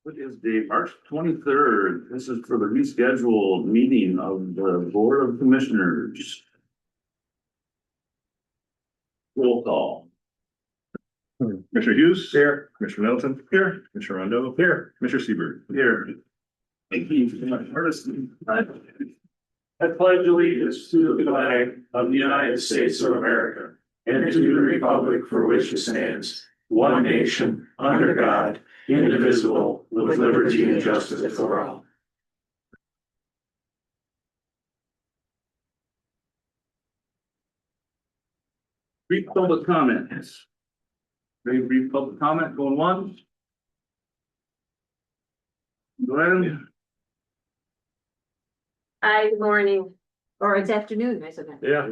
What is the March 23rd? This is for the rescheduled meeting of the Board of Commissioners. Roll call. Commissioner Hughes. Here. Commissioner Middleton. Here. Commissioner Rondo. Here. Commissioner Seaver. Here. Thank you for my courtesy. I pledge allegiance to the flag of the United States of America and to the republic for which it stands, one nation, under God, indivisible, with liberty and justice for all. Brief public comments. Very brief public comment going once. Go ahead. Hi, good morning, or it's afternoon, isn't it? Yeah.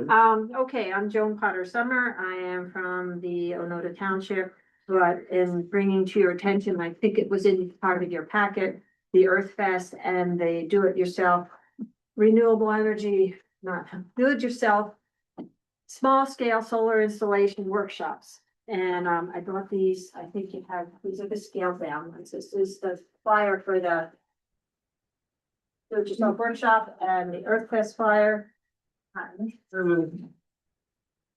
Okay, I'm Joan Potter Summer. I am from the Onoda Township. But in bringing to your attention, I think it was in part of your packet, the Earth Fest and the do-it-yourself renewable energy, not do-it-yourself, small-scale solar installation workshops. And I brought these, I think you have, these are the scale down ones. This is the flyer for the do-it-yourself workshop and the Earth Fest flyer.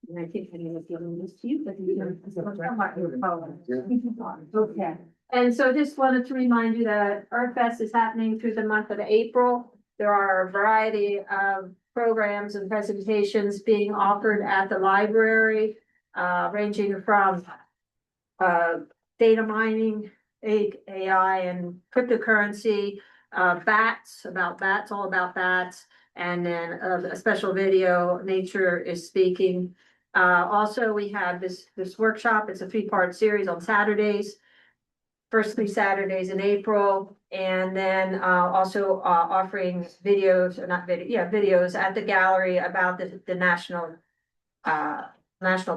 And I think I need to give this to you, but you okay. And so just wanted to remind you that Earth Fest is happening through the month of April. There are a variety of programs and presentations being offered at the library, ranging from data mining, AI and cryptocurrency, bats, all about bats, and then a special video, Nature is Speaking. Also, we have this workshop. It's a 3-part series on Saturdays, first 3 Saturdays in April, and then also offering videos, or not video, videos at the gallery about the national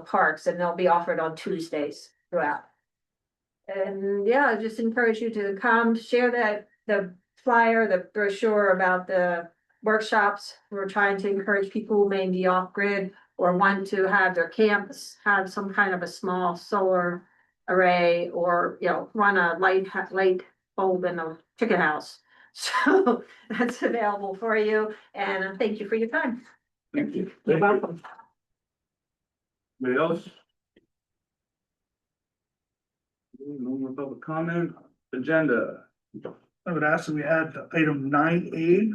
parks, and they'll be offered on Tuesdays throughout. And yeah, I just encourage you to come share the flyer, the brochure about the workshops. We're trying to encourage people who may be off grid or want to have their camps have some kind of a small solar array, or, you know, run a light bulb in a chicken house. So that's available for you, and thank you for your time. Thank you. You're welcome. Anybody else? No more public comment. Agenda. I would ask that we add item 9A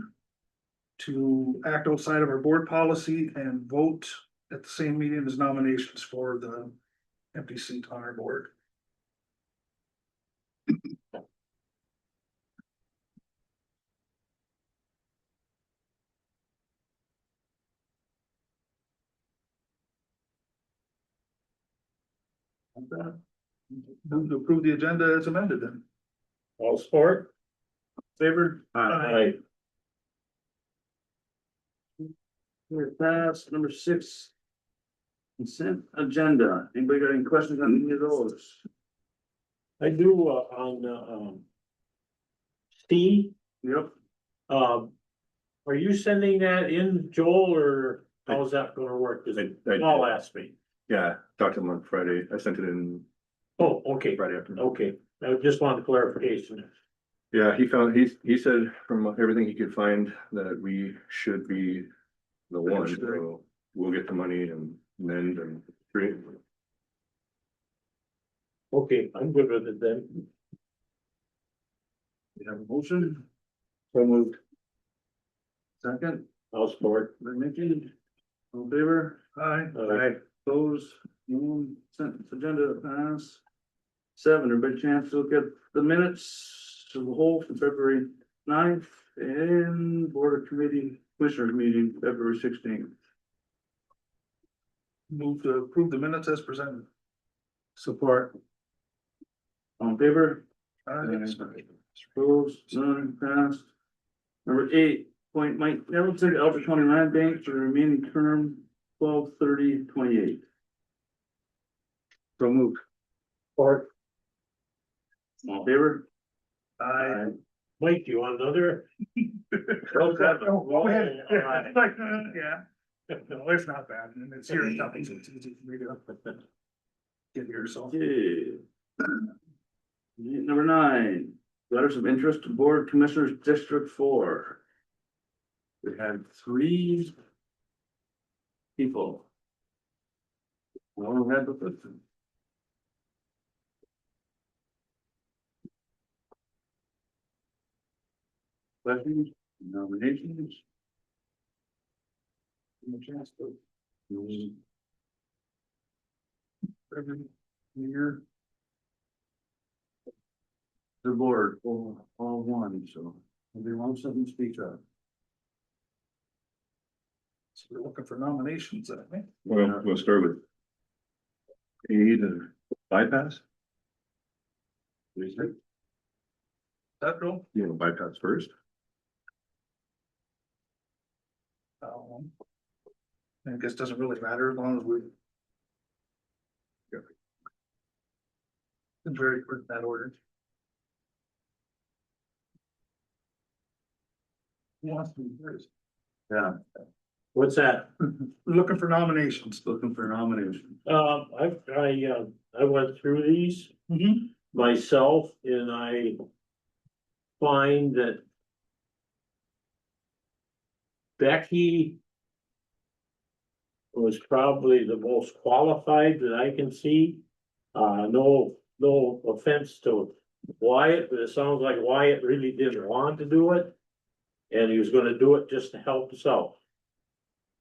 to act outside of our board policy and vote at the same meeting as nominations for the empty seat on our board. Move to approve the agenda as amended then. All support. Favor? Aye. We're past number 6. Consent agenda. Anybody got any questions on any of those? I do, on, C, Yep. are you sending that in, Joel, or how's that gonna work? Cause Paul asked me. Yeah, talked to him on Friday. I sent it in Oh, okay, Friday afternoon. okay, I just wanted clarification. Yeah, he said from everything he could find that we should be the one, so we'll get the money and mend and create. Okay, I'm good with it then. We have a motion. So moved. Second. I'll support. By Mickey. All in favor? Aye. Aye. Opposed? None. Consent agenda pass. 7, everybody chance to look at the minutes of the whole for February 9th and Board of Commissioners meeting February 16th. Move to approve the minutes as presented. Support. All in favor? Aye. Opposed? None. Passed. Number 8, appoint Mike Nettleton to Alger County Land Bank for the remaining term 12/30/28. So moved. Support. All in favor? Aye. Mike, do you want another? Go ahead. Like, yeah. No, it's not bad, and it's here in Tubbs, it's easy for me to. get here, so. Okay. Number 9, letters of interest to Board Commissioners District 4. We had 3 people. Well, we had the 5th. Questions, nominations? Every year, The board, all one, so if they want something, speak up. so we're looking for nominations, I think. Well, we'll start with aid and bypass. That go? You know, bypass first. I guess it doesn't really matter as long as we. It's very quick in that order. Who wants to be first? Yeah, What's that? Looking for nominations. looking for nominations. I went through these Mhm. myself and I find that Becky was probably the most qualified that I can see. No offense to Wyatt, but it sounds like Wyatt really didn't want to do it. And he was gonna do it just to help us out.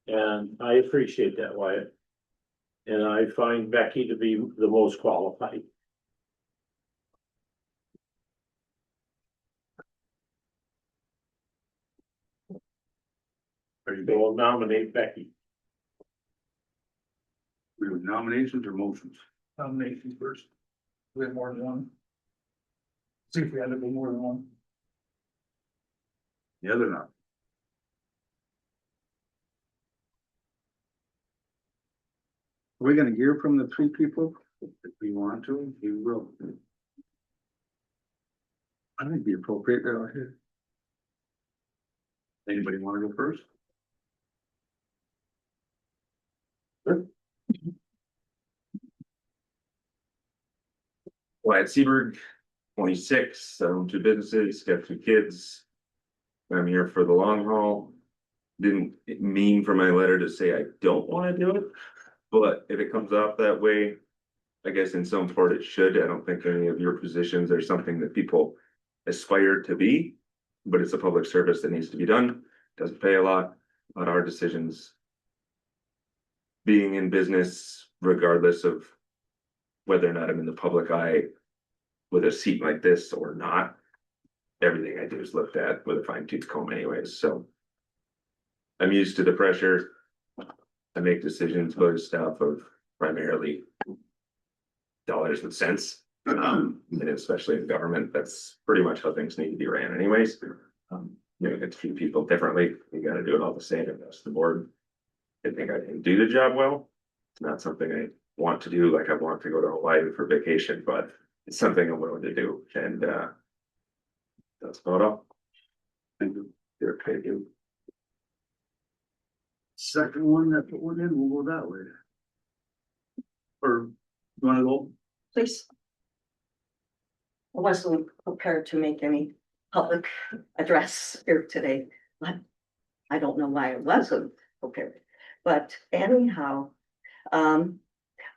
And I appreciate that, Wyatt. And I find Becky to be the most qualified. Are you So I'll nominate Becky. nominations or motions? Nominations first. We have more than one. See if we had to be more than one. The other not. Are we gonna hear from the 3 people? If we want to, we will. I think it'd be appropriate that I hear. Anybody wanna go first? Wyatt Seberg, 26, own 2 businesses, got 2 kids. I'm here for the long haul. Didn't mean for my letter to say I don't want to do it, but if it comes off that way, I guess in some part it should. I don't think any of your positions are something that people aspire to be, but it's a public service that needs to be done. Doesn't pay a lot, but our decisions being in business, regardless of whether or not I'm in the public eye with a seat like this or not, everything I do is looked at with a fine tooth comb anyways, so. I'm used to the pressure. I make decisions based off of primarily dollars and cents. And especially in government, that's pretty much how things need to be ran anyways. You know, get to treat people differently. You gotta do it all the same across the board. I think I can do the job well. It's not something I want to do, like I want to go to Hawaii for vacation, but it's something I'm willing to do, and that's about all. Thank you. Thank you. Second one that put one in, we'll go that way. Or you wanna go? Please. I wasn't prepared to make any public address here today, but I don't know why I wasn't prepared. But anyhow, when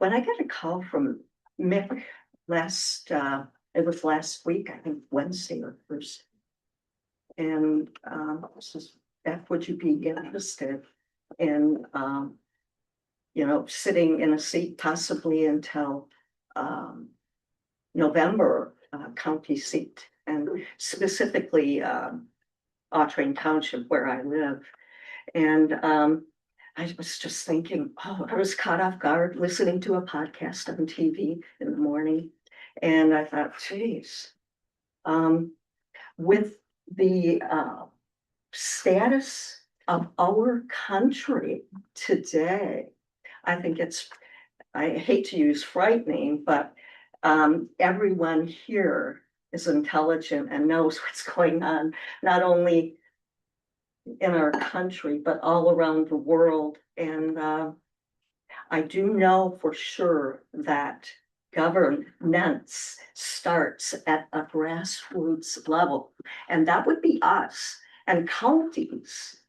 I got a call from Mick it was last week, I think Wednesday or Thursday. And says, Beth, would you be interested in sitting in a seat possibly until November, county seat, and specifically Autrain Township where I live. And I was just thinking, I was caught off guard listening to a podcast on TV in the morning. And I thought, geez, with the status of our country today, I think I hate to use frightening, but everyone here is intelligent and knows what's going on, not only in our country, but all around the world. And I do know for sure that governance starts at a grassroots level, and that would be us. And counties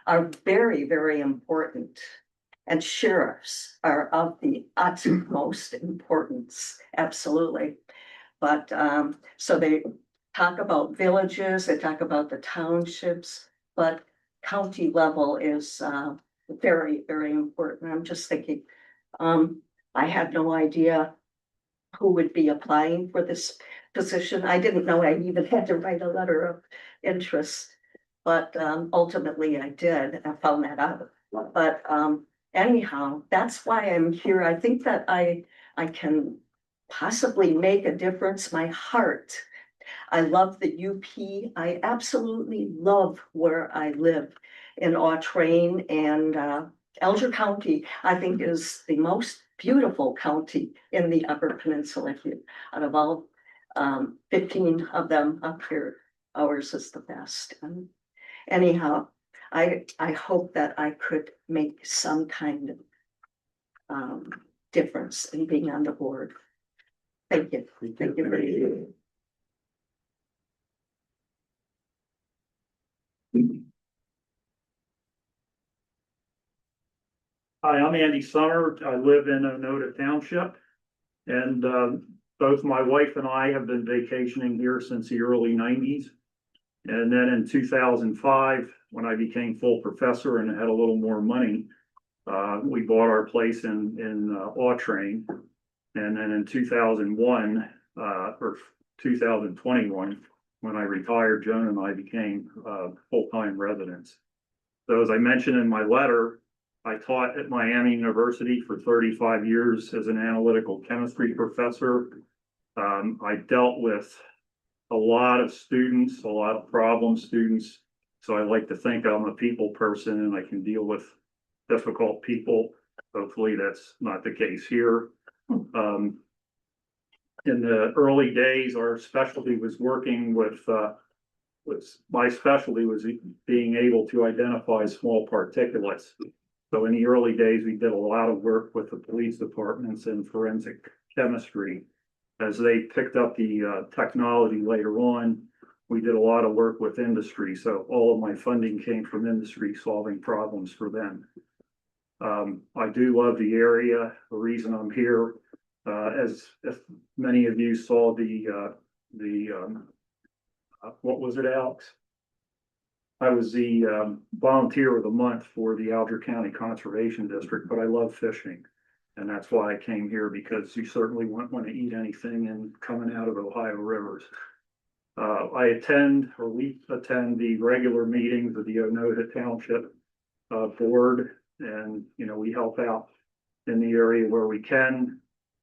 are very, very important. And sheriffs are of the utmost importance, absolutely. But so they talk about villages, they talk about the townships, but county level is very, very important. I'm just thinking, I had no idea who would be applying for this position. I didn't know I even had to write a letter of interest. But ultimately I did, I found that out. But anyhow, that's why I'm here. I think that I can possibly make a difference. My heart, I love the UP. I absolutely love where I live in Autrain, and Alger County, I think, is the most beautiful county in the Upper Peninsula here. Out of all 15 of them up here, ours is the best. And anyhow, I hope that I could make some kind of difference in being on the board. Thank you. Thank you very much. Hi, I'm Andy Summer. I live in Onoda Township. And both my wife and I have been vacationing here since the early 90s. And then in 2005, when I became full professor and had a little more money, we bought our place in Autrain. And then in 2001 or 2021, when I retired, Joan and I became full-time residents. So as I mentioned in my letter, I taught at Miami University for 35 years as an analytical chemistry professor. I dealt with a lot of students, a lot of problem students. So I like to think I'm a people person and I can deal with difficult people. Hopefully that's not the case here. In the early days, our specialty was working with my specialty was being able to identify small particulates. So in the early days, we did a lot of work with the police departments and forensic chemistry. As they picked up the technology later on, we did a lot of work with industry. So all of my funding came from industry, solving problems for them. I do love the area. The reason I'm here, as if many of you saw what was it, Alex? I was the volunteer of the month for the Alger County Conservation District, but I love fishing. And that's why I came here, because you certainly wouldn't want to eat anything in coming out of Ohio rivers. We attend the regular meetings of the Onoda Township board, and we help out in the area where we can.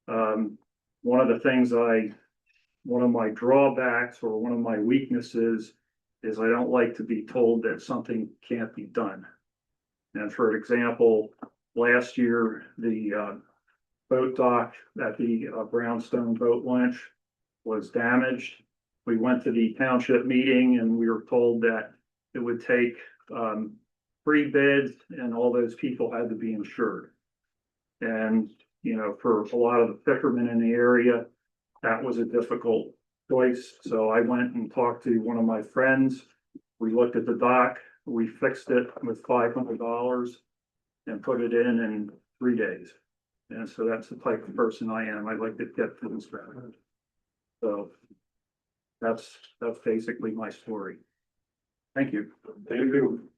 One of my drawbacks or one of my weaknesses is I don't like to be told that something can't be done. And for example, last year, the boat dock at the Brownstone boat launch was damaged. We went to the township meeting and we were told that it would take 3 bids and all those people had to be insured. And, for a lot of the fishermen in the area, that was a difficult choice. So I went and talked to one of my friends. We looked at the dock, we fixed it with $500 and put it in 3 days. And so that's the type of person I am. I like to get things done. So that's basically my story. Thank you. Thank you.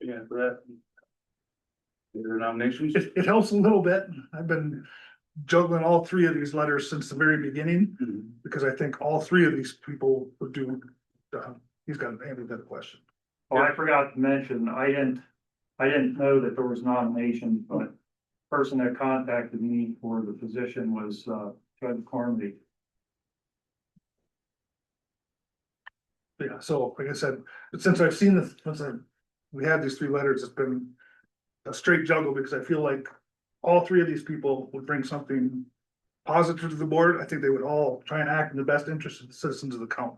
Yeah, for that. Your nominations? It helps a little bit. I've been juggling all 3 of these letters since the very beginning, because I think all 3 of these people would do. He's got a question. Oh, I forgot to mention, I didn't know that there was nominations, but the person that contacted me for the position was Judge Carmody. Yeah, so like I said, since I've seen this, we had these 3 letters, it's been a straight juggle, because I feel like all 3 of these people would bring something positive to the board. I think they would all try and act in the best interest of the citizens of the county.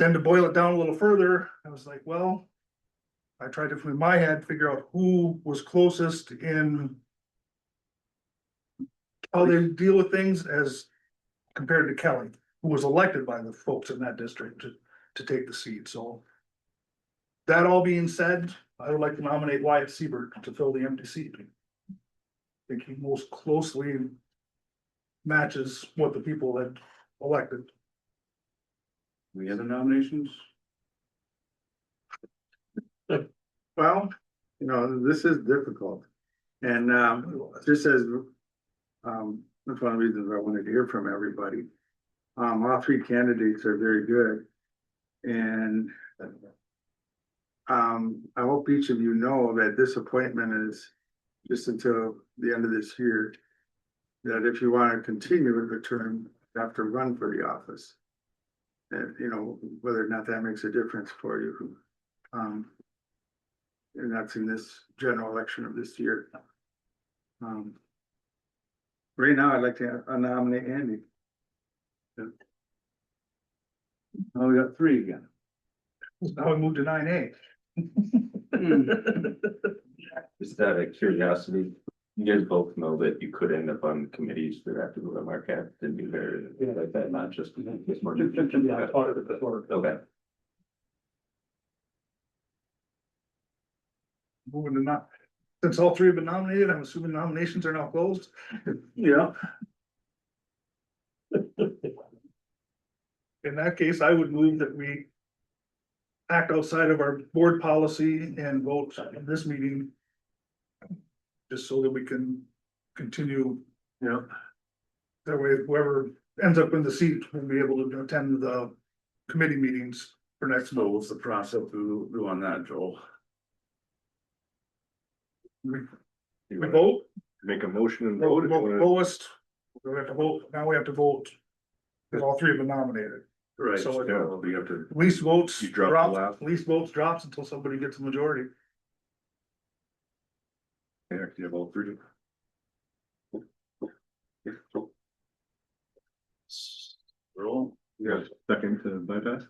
Then to boil it down a little further, I was like, well. I tried to, in my head, figure out who was closest in. How they deal with things as compared to Kelly, who was elected by the folks in that district to take the seat, so. That all being said, I would like to nominate Wyatt Siebert to fill the empty seat. I think he most closely matches what the people had elected. We have the nominations? Well, this is difficult. And just as that's one of the reasons I wanted to hear from everybody. All three candidates are very good. And I hope each of you know that this appointment is just until the end of this year. That if you want to continue with the term, you have to run for the office. And whether or not that makes a difference for you. And that's in this general election of this year. Right now, I'd like to nominate Andy. Oh, we got three again. Now we move to 9A. Just out of curiosity, you guys both know that you could end up on committees that have to go to Marquette and be very like that, not just. Okay. Moving to not, since all three have been nominated, I'm assuming nominations are now closed. Yeah. In that case, I would move that we. Act outside of our board policy and vote in this meeting. Just so that we can continue. That way, whoever ends up in the seat will be able to attend the committee meetings for next So month. what's the process to do on that, Joel? We You we wanna vote, Make a motion and vote. if you wanna- lowest, we have to vote, now we have to vote. Because all three have been nominated. Right. So it- Yeah, you have to, Least votes You drop the last. drops, least votes drops until somebody gets a majority. yeah, you have all three. Roll. You got a second to bypass?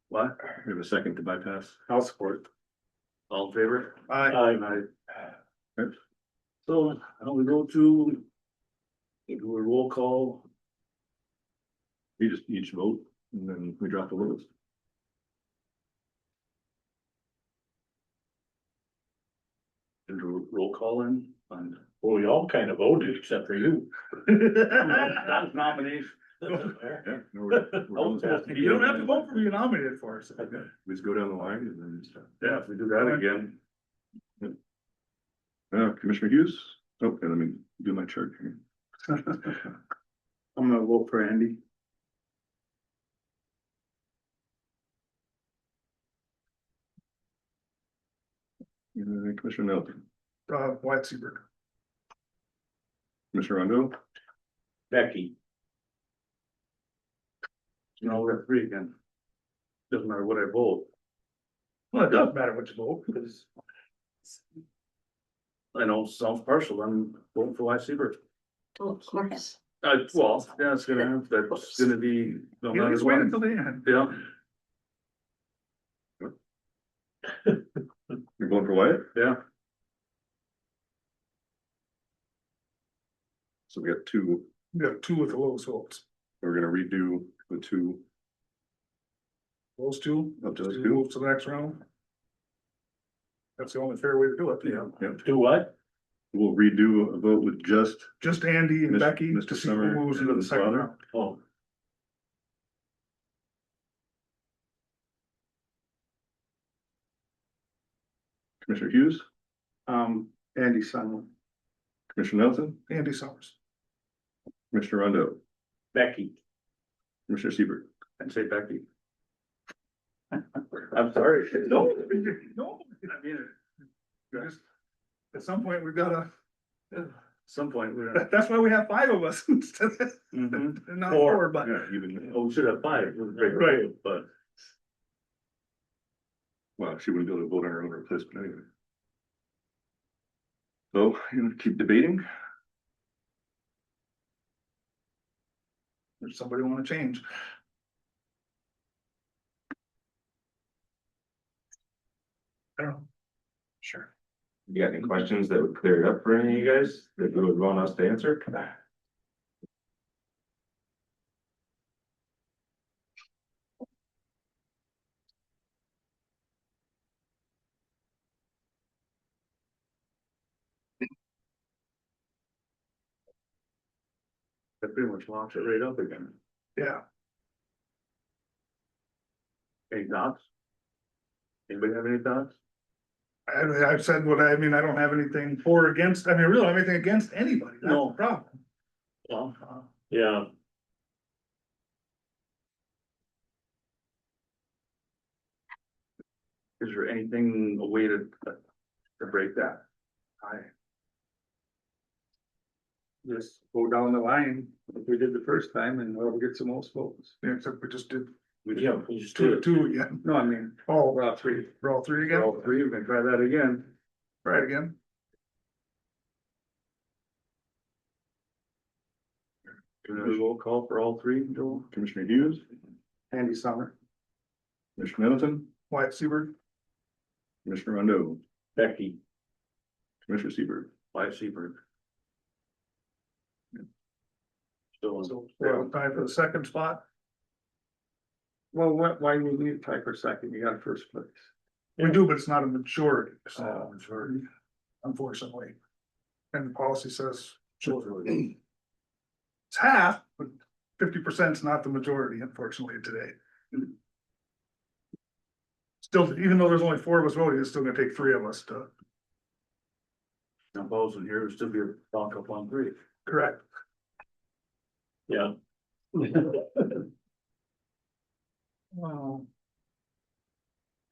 What? We have a second to bypass. I'll support. All in favor? I, So, now we go to. Do a roll call. You just each vote and then we drop the lowest. And do a roll call in on. Well, we all kind of voted except for you. That's nomination. Yeah. no, we're done. you don't have to vote for being nominated for us. We just go down the line and then just. Yeah, if we do that again. Commissioner Hughes? Okay, let me do my chart here. I'm gonna vote for Andy. Commissioner Nelson, Wyatt Seabird. Commissioner Rondo, Becky, No, we got three again. Doesn't matter what I vote. Well, it does matter what you vote, because I know it sounds partial, I'm voting for Wyatt Siebert. Oh, of course. Well, yeah, it's that's gonna be. No you matter just wait what. until the end. Yeah, you're going for Wyatt? yeah, So we got two, We got two with the lowest votes. we're gonna redo the two Those two, up to those just two. move to the next round. That's the only fair way to do it. yeah. do what? We'll redo a vote with just Just Andy and Mr. Becky Mr. to see Summer who moves into and the second Father. round. Oh, Commissioner Hughes, Andy Simon. Commissioner Nelson, Andy Summers. Commissioner Rondo, Becky, Commissioner Siebert. And say Becky. I'm sorry. No, no, I mean, just, at some point, we've gotta, Some point, we're gonna. that's why we have five of us instead of, Mhm. not Four. four, but. Yeah, even, Oh, we should have five. Right. But well, she wouldn't be able to vote on her own replacement anyway. So, you know, keep debating. Does somebody wanna change? I don't know. Sure. You got any questions that would clear it up for any of you guys that you would want us to answer? That pretty much locks it right up again. Yeah, Any thoughts? Anybody have any thoughts? I've said what I mean, I don't have anything for or against, I mean, really, I don't have anything against anybody, that's No. the problem. Well, yeah, Is there anything, a way to break that? Just go down the line, like we did the first time, and we'll get some most votes. Yeah, except we just did we just do it. two again. No, I mean, Oh, we're all three. we're all three We're again? all three, we can try that again. Right again. Can we roll call for all three, Joel? Commissioner Hughes, Andy Summer. Commissioner Middleton, Wyatt Seaver. Commissioner Rondo, Becky, Commissioner Seaver. Wyatt Seaver. So, So we're on time for the second spot. Well, why do we need tie for second? You got first place. We do, but it's not a majority, so Majority. unfortunately. And the policy says. It's half, but 50% is not the majority, unfortunately, today. Still, even though there's only four of us voting, it's still gonna take three of us to. Opposing here would still be a lock up on three. Correct. yeah, Wow.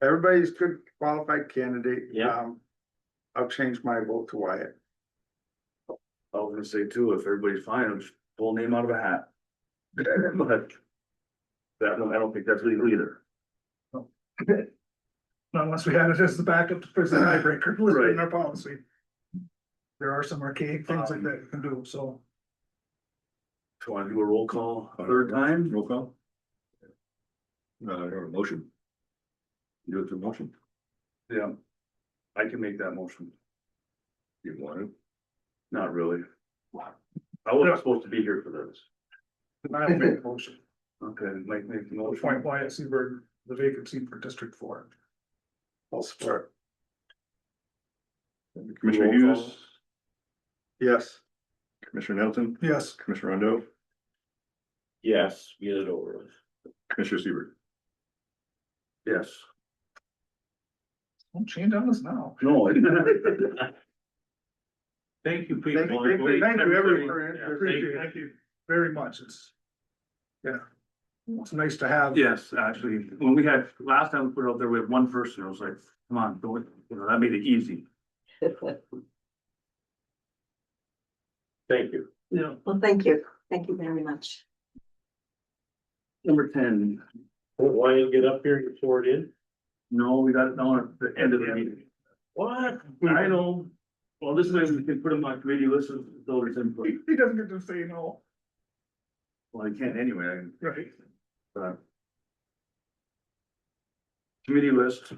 Everybody's good qualified candidate. Yeah. I'll change my vote to Wyatt. I was gonna say too, if everybody's fine, I'll just pull a name out of a hat. But that one, I don't think that's legal either. Not unless we had it as the backup for the tiebreaker listed in Right. our policy. There are some archaic things like that you can do, so. Do you want to do a roll call a third time? Roll call. Or a motion. You do it through motion. Yeah, I can make that motion. You want to? Not really. I wasn't supposed to be here for this. I will make a motion. Okay, Mike make the motion. Appoint Wyatt Seaver, the vacancy for District 4. I'll support. Commissioner Roll call. Hughes, Yes. Commissioner Nelson, Yes, Commissioner Rondo, yes, get it over with. Commissioner Seaver. Yes. don't change on us now. No. Thank you, people. Thank you, everyone. Yeah, Thank you very much. It's. Yeah, it's nice to have. Yes, actually, when we had, last time we put it out there, we had one person, I was like, come on, do it, that made it easy. Thank you. Yeah. Well, thank you very much. Number 10, Why didn't you get up here and report in? no, we got it down at the end of the meeting. What? I know, well, this way we can put them on committee list of voters input, He doesn't get to say no, well, I can't anyway, right? uh. Committee list.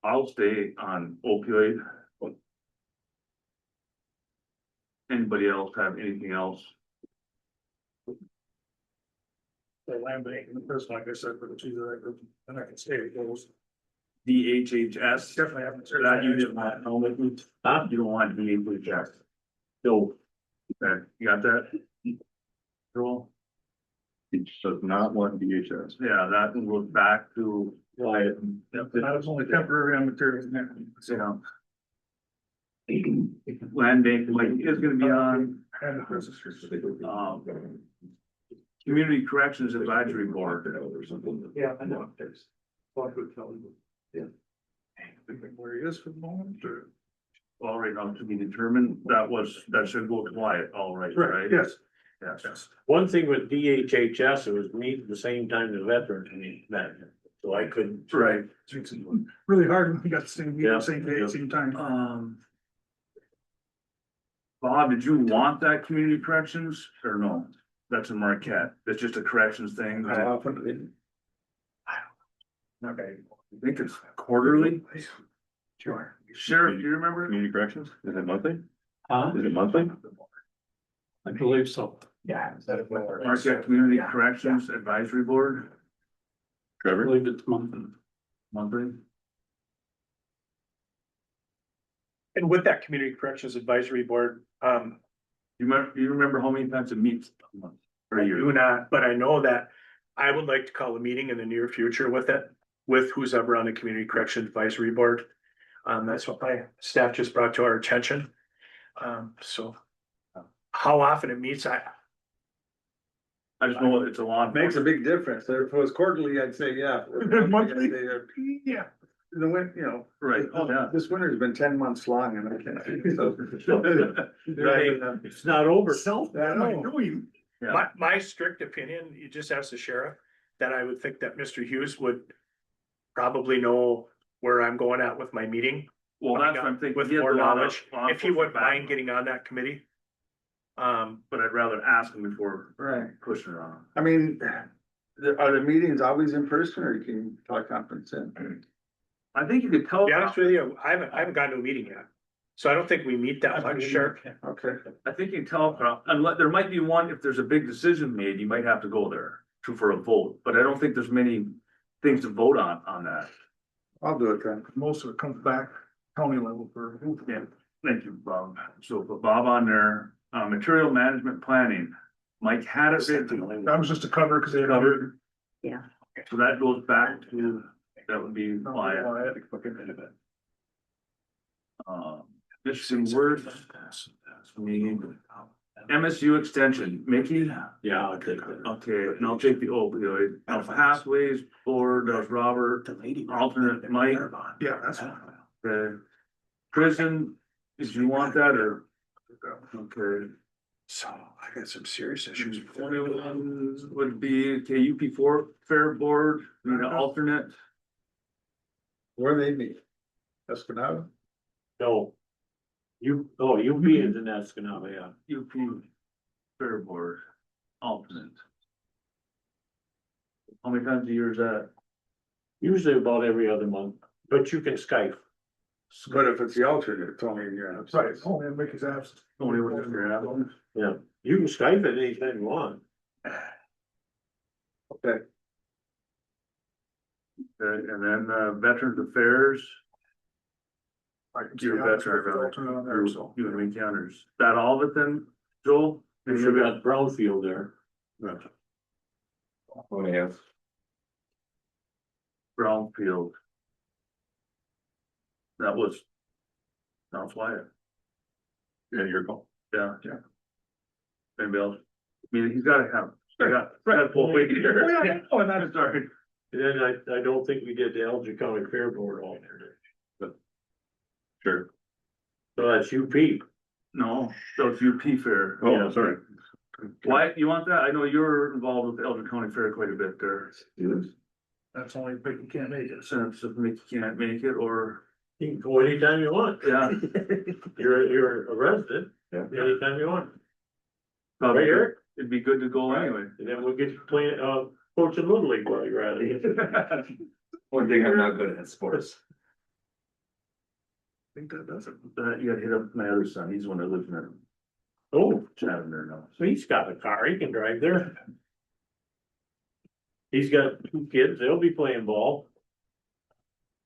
I'll stay on opioid. Anybody else have anything else? The land bank and the person, like I said, for the two that I, and I can stay with those. DHHS, Definitely haven't. that you didn't want, no, with me, huh? You don't want DHHS. No. Okay, you got that? Joel? He does not want DHS. Yeah, that one goes back to Wyatt. Yep. That was only temporary on materials. Yeah. Land bank, like, is gonna be on, And the prisoners. Community Corrections Advisory Board. Yeah, I know. Yeah. Where he is for the moment, or? All right, now to be determined, that should go to Wyatt, all right, right? Yes, Yes. yes. One thing with DHHS, it was meeting at the same time the veterans met, so I couldn't. Right. It's really hard when we got the same, meeting, Yeah. same day, same time. Bob, did you want that community corrections or no? That's a Marquette. That's just a corrections thing. How often? Okay, I think it's quarterly. Sure. Sheriff, do you remember? Community corrections, is it monthly? Huh? Is it monthly? I believe so. Yeah. Marquette Community Corrections Advisory Board, I Trevor? believe it's monthly. monthly. And with that Community Corrections Advisory Board, You remember how many times it meets a month or a I year? do not, but I know that I would like to call a meeting in the near future with it, with who's ever on the Community Correction Advisory Board. That's what my staff just brought to our attention. So how often it meets, I just know it's a lot. Makes a big difference. If it was quarterly, I'd say, yeah. Monthly? I'd say, Yeah. The win, you know, Right, yeah. this winter's been 10 months long and I can't. Right. It's not over. my strict opinion, you just ask the sheriff, that I would think that Mr. Hughes would probably know where I'm going at with my meeting. Well, that's what I'm thinking. With He has more a lot of knowledge, law if he wouldn't enforcement mind getting on that committee. But I'd rather ask him before Right. pushing it on him. I mean, are the meetings always in person or you can teleconference in? I think you could tell. To be honest with you, I haven't gone to a meeting yet. So I don't think we meet that much, Sheriff. Okay. I think you can tell, unless, there might be one, if there's a big decision made, you might have to go there for a vote, but I don't think there's many things to vote on that. I'll do it then. Most of it comes back county level for. Yeah, thank you, Bob. So put Bob on there, material management planning, Mike had it. That was just a cover because they had. Covered. Yeah. So that goes back to, that would be Wyatt. Michigan Word. MSU extension, Mickey? Yeah, I'll take that. Okay, and I'll take the opioid. Now pathways board, there's Robert, alternate Mike. Yeah, that's fine. Okay. Prison, did you want that or? Okay. So I got some serious issues. 21 would be, okay, UP4 Fair Board, need an alternate. Where they meet? Escanaba? No. UP is in Escanaba, yeah. UP Fair Board, alternate. How many times a year is that? Usually about every other month, but you can Skype. But if it's the alternate, it's only in your absence. Right, oh, and make his absence. Only when you're out. Yeah, you can Skype it anytime you want. Okay. Okay, and then Veterans Affairs, I can see you're how a it's got the veteran, alternate on there, so. you and me counters. That all of it then, Joel? You should got Brownfield there. Oh, yeah. Brownfield. That was. Sounds Wyatt. Yeah, your call. Yeah. Anybody else? I mean, he's gotta have, got a full weight here. Oh, yeah, Oh, and that's sorry. And then I don't think we did the Alger County Fair Board alternate. Sure. So that's UP. No, so it's UP Fair. Oh, sorry. Wyatt, you want that? I know you're involved with Elgin County Fair quite a bit there. That's only if you can't make it. Since if Mickey can't make it or, You can go anytime you want. yeah. You're a resident, Yeah. anytime you want. Probably Right, Eric? it'd be good to go anyway. And then we'll get you playing, coaching Little League while you're at it. One thing I'm not good at is sports. I think that does it. You gotta hit up my other son. He's the one that lives in that Oh, chatting there now. so he's got a car, he can drive there. He's got 2 kids, they'll be playing ball.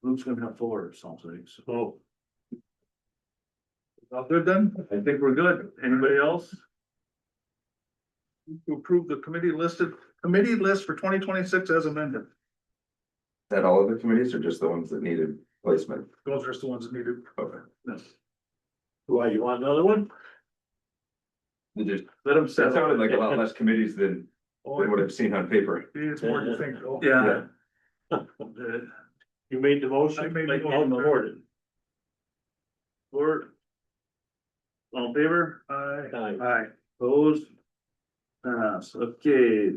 Luke's gonna have 4 or something. So Oh, All good then? I think we're good. Anybody else? To approve the committee list for 2026 as amended. Is that all of the committees or just the ones that needed placement? Those are just the ones that needed. Okay. why, you want another one? It just, Let him that settle. sounded like a lot less committees than what I've seen on paper. It's more than you think, though. Yeah. You made the motion? I made the I'll motion. support it. Or. All in favor? Aye. Aye. Opposed? Okay.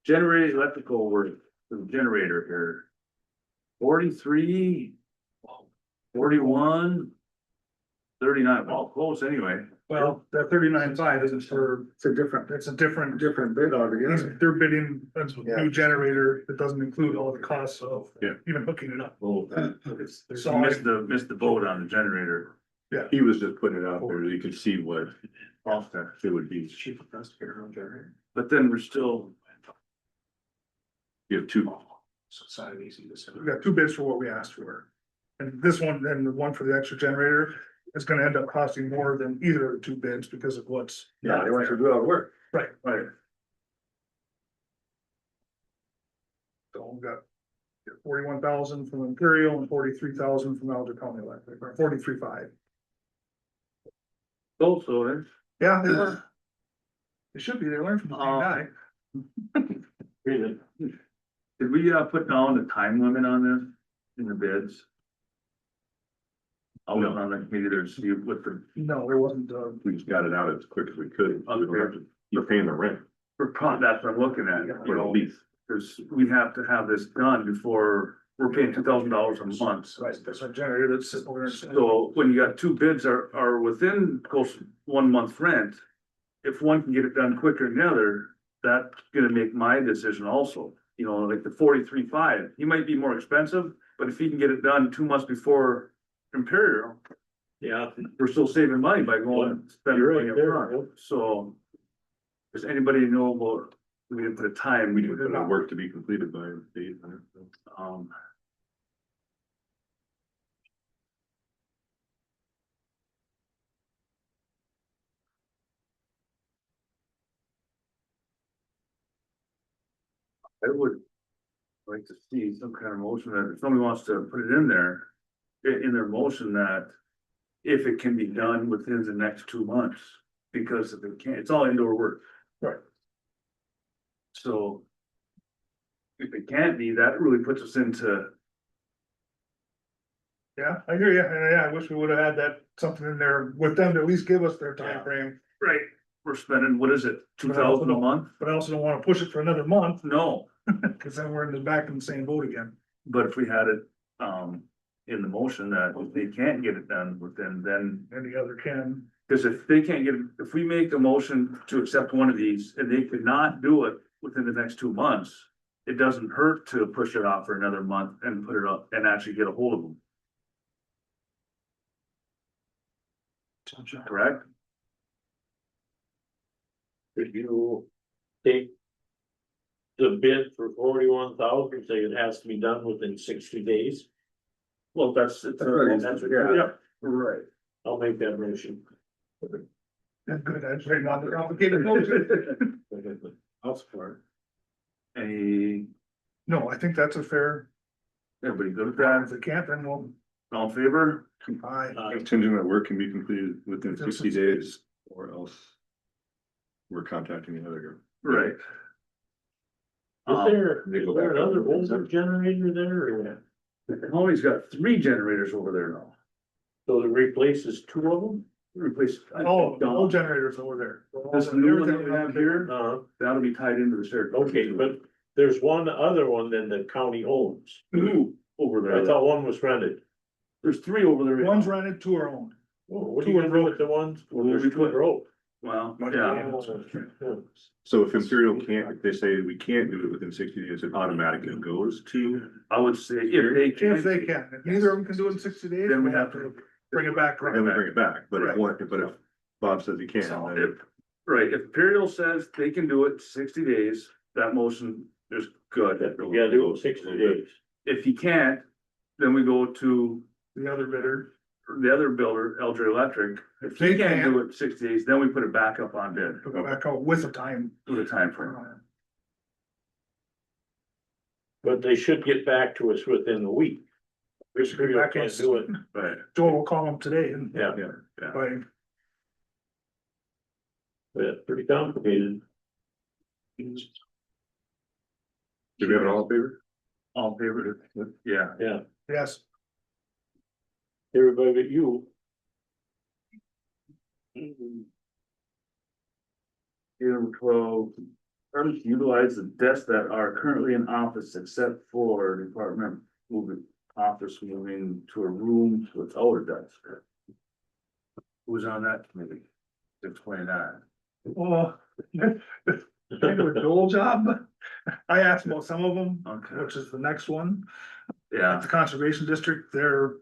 Generated electrical work, the generator here. 43. 41. 39, well, close anyway. Well, that 39.5 isn't for, It's a different, it's a different, different bid altogether. they're bidding a Yeah. new generator that doesn't include all the costs of. Yeah. Even hooking it up. Oh, So missed the boat on the generator. Yeah. He was just putting it out there, you could see what it would be. But then we're still. You have two. So it's not easy to say. we got two bids for what we asked for. And this one, and the one for the extra generator is gonna end up costing more than either of the two bids because of what's. Yeah, they want you to do all the work. Right, Right. so we got 41,000 from Imperial and 43,000 from Alger County Electric, or 43.5. Also, eh? Yeah, they should be, they learned from the guy. Really, Did we put down a time limit on this in the bids? I was on the committee there to see what the, No, there wasn't, we just got it out as quick as we could. You're paying the rent. That's what I'm looking at, you know, because we have to have this done before we're paying $2,000 a month. right, that's our generator that's sitting over there. So when you got two bids are within close to 1 month rent, if one can get it done quicker than the other, that's gonna make my decision also. You know, like the 43.5, he might be more expensive, but if he can get it done 2 months before Imperial, yeah, we're still saving money by going and spending You're money right up there, front. So. Does anybody know about, we didn't put a time, we didn't put a work to be completed by a date. I would like to see some kind of motion that if somebody wants to put it in there, in their motion that if it can be done within the next 2 months, because if it can't, it's all indoor work. Right. So if it can't be, that really puts us into, Yeah, I hear you, and yeah, I wish we would have had that, something in there with them to at least give us their time frame. right, we're spending, what is it, 2,000 a month? But I also don't wanna push it for another month, No, cause then we're back in the same boat again. but if we had it, in the motion that if they can't get it done within, then, And the other can, because if they can't get, if we make a motion to accept one of these and they could not do it within the next 2 months, it doesn't hurt to push it off for another month and put it up and actually get a hold of them, correct? if you take the bid for 41,000, say it has to be done within 60 days, Well, that's, yeah, right. I'll make that motion. that's good, that's very not the complicated motion. I'll support. Any, No, I think that's a fair, everybody good with if that? they can't, then we'll, All in favor? aye. Contingent that work can be completed within 60 days, or else we're contacting the other. Right. Is there they go back another up. older generator there, or Oh, he's got 3 generators over there now. so it replaces 2 of them? Replace. Oh, the old generators over there. This new one that we have here, Uh, that'll be tied into the shared. okay, but there's one other one that the county owns. Ooh, over I there, thought one was rented. there's 3 over there. One's rented, two are owned. Oh, what are you gonna do with the ones? Well, There's we 2 put- broke. Well, yeah, Yeah. so if Imperial can't, if they say we can't do it within 60 days, it automatically goes to. I would say if they can. If they can, if neither of them can do it in 60 days. Then we have to. Bring it back. Then we bring it back, but if Right. one, but if Bob says he can, then if. Right, if Imperial says they can do it 60 days, that motion is good. You gotta do it in 60 days. If he can't, then we go to The other bidder, the other builder, Alger Electric. If he can't do it in 60 days, then we put it back up on bid put it back out with a time. with a time frame. But they should get back to us within a week. We should be back in. Can't do it. Right, Joel will call them today and. Yeah, yeah. By, but pretty complicated. Do we have it all in favor? All in favor, yeah. Yeah, yes, everybody but you. Item 12, permit to utilize the desks that are currently in office except for department moving office moving to a room without a desk. Who's on that committee? Explain that. Well, kind of a dual job. I asked about some of them, Okay, which is the next one. yeah, At the conservation district, they're.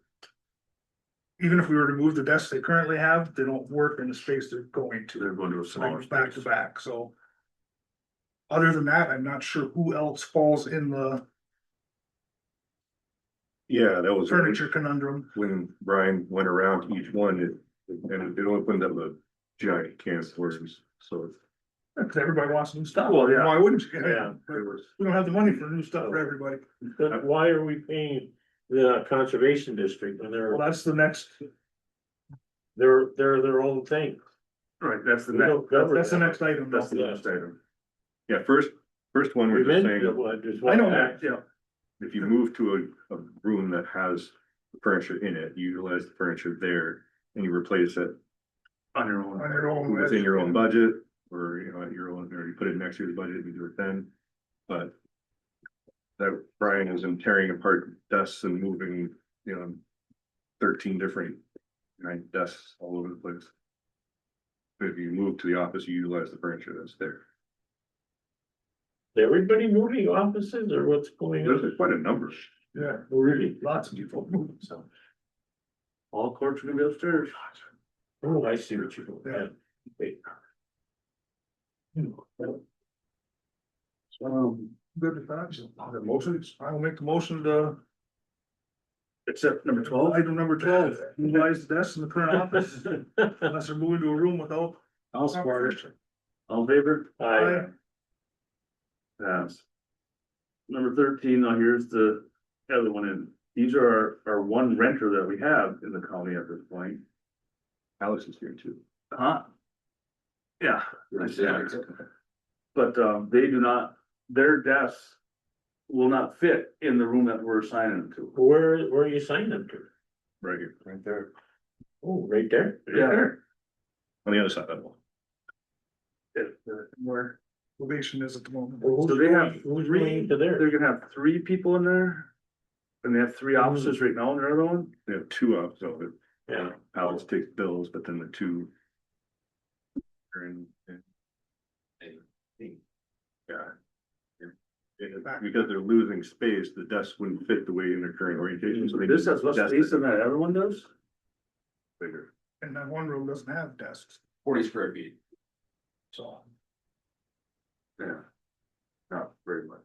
Even if we were to move the desks they currently have, they don't work in the space they're going to. they're going to a So it smaller goes back to space. back, so. Other than that, I'm not sure who else falls in the Yeah, that was furniture conundrum. when Brian went around to each one, and it opened up a giant can of worms, so. Cause everybody wants new stuff. Well, yeah. Why wouldn't you? Yeah. We don't have the money for new stuff for everybody. But why are we paying the conservation district when Well, that's the next, they're their own thing? Right, that's the We next, don't cover that's the that. next item. that's the though. next item. Yeah, first one, we're just saying, I know that, yeah. if you move to a room that has furniture in it, you utilize the furniture there, and you replace it On your own. On your own. within your own budget, or, you know, at your own, or you put it next year's budget, you do it then. But that Brian is in tearing apart desks and moving, you know, 13 different desks all over the place. But if you move to the office, you utilize the furniture that's there. Everybody moving offices or what's going on? There's quite a number. Yeah, Really? lots of people, so. All courts are gonna be upstairs. Oh, I see what you're Yeah. doing. Wait. Good with that, so, the motions, I will make the motion to Except number 12. item number 12, utilize the desks in the current office, unless they're moving to a room without. I'll support it. All in favor? I, Pass. Number 13, now here's the other one, and these are our one renter that we have in the county at this point. Alex is here too. Huh? Yeah. I see that. But they do not, their desks will not fit in the room that we're assigning them to. where are you signing them to? Right here, right there, Oh, right there? Yeah. on the other side of the wall. Where probation is at the moment. Well, So they have who's three, going to there? they're gonna have 3 people in there. And they have 3 offices right now in their other one. They have 2 of it. Yeah. Alex takes bills, but then the 2. Are in. Yeah. Because they're losing space, the desks wouldn't fit the way in their current orientation, so they. This has less desks space that than that other one does? are Bigger. And that one room doesn't have desks, 40 square feet, so. Yeah. Not very much.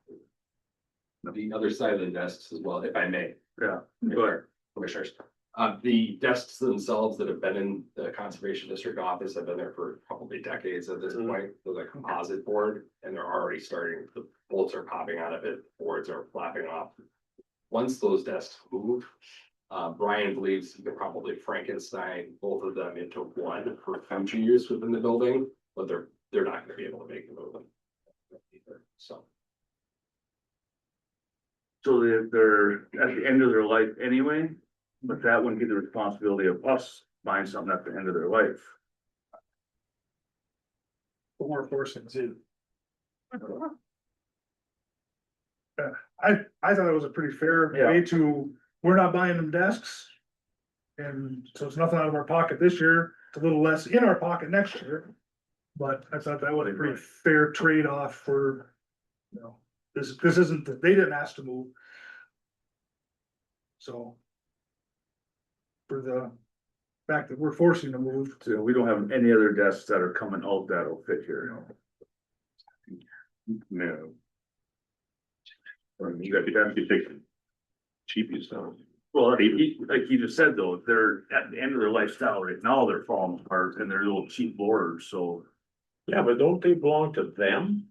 the other side of the desks as well, if I may. Yeah. Commissioners, the desks themselves that have been in the conservation district office have been there for probably decades at this point. They're a composite board and they're already starting, the bolts are popping out of it, boards are flapping off. Once those desks move, Brian believes he could probably Frankenstein both of them into one for future use within the building, but they're not gonna be able to make the movement. So. So they're at the end of their life anyway, but that wouldn't be the responsibility of us buying something at the end of their life. The workforce is in. I thought it was a pretty fair way to, we're not buying them desks. And so it's nothing out of our pocket this year, it's a little less in our pocket next year. But I thought that was a pretty fair trade-off for, you know, this isn't, they didn't ask to move. So. For the fact that we're forcing them to move, So we don't have any other desks that are coming out that'll fit here. No. Or you got to take the cheapest stuff. Well, like you just said though, they're at the end of their lifestyle right now, they're falling apart and they're little cheap boarders, so. Yeah, but don't they belong to them?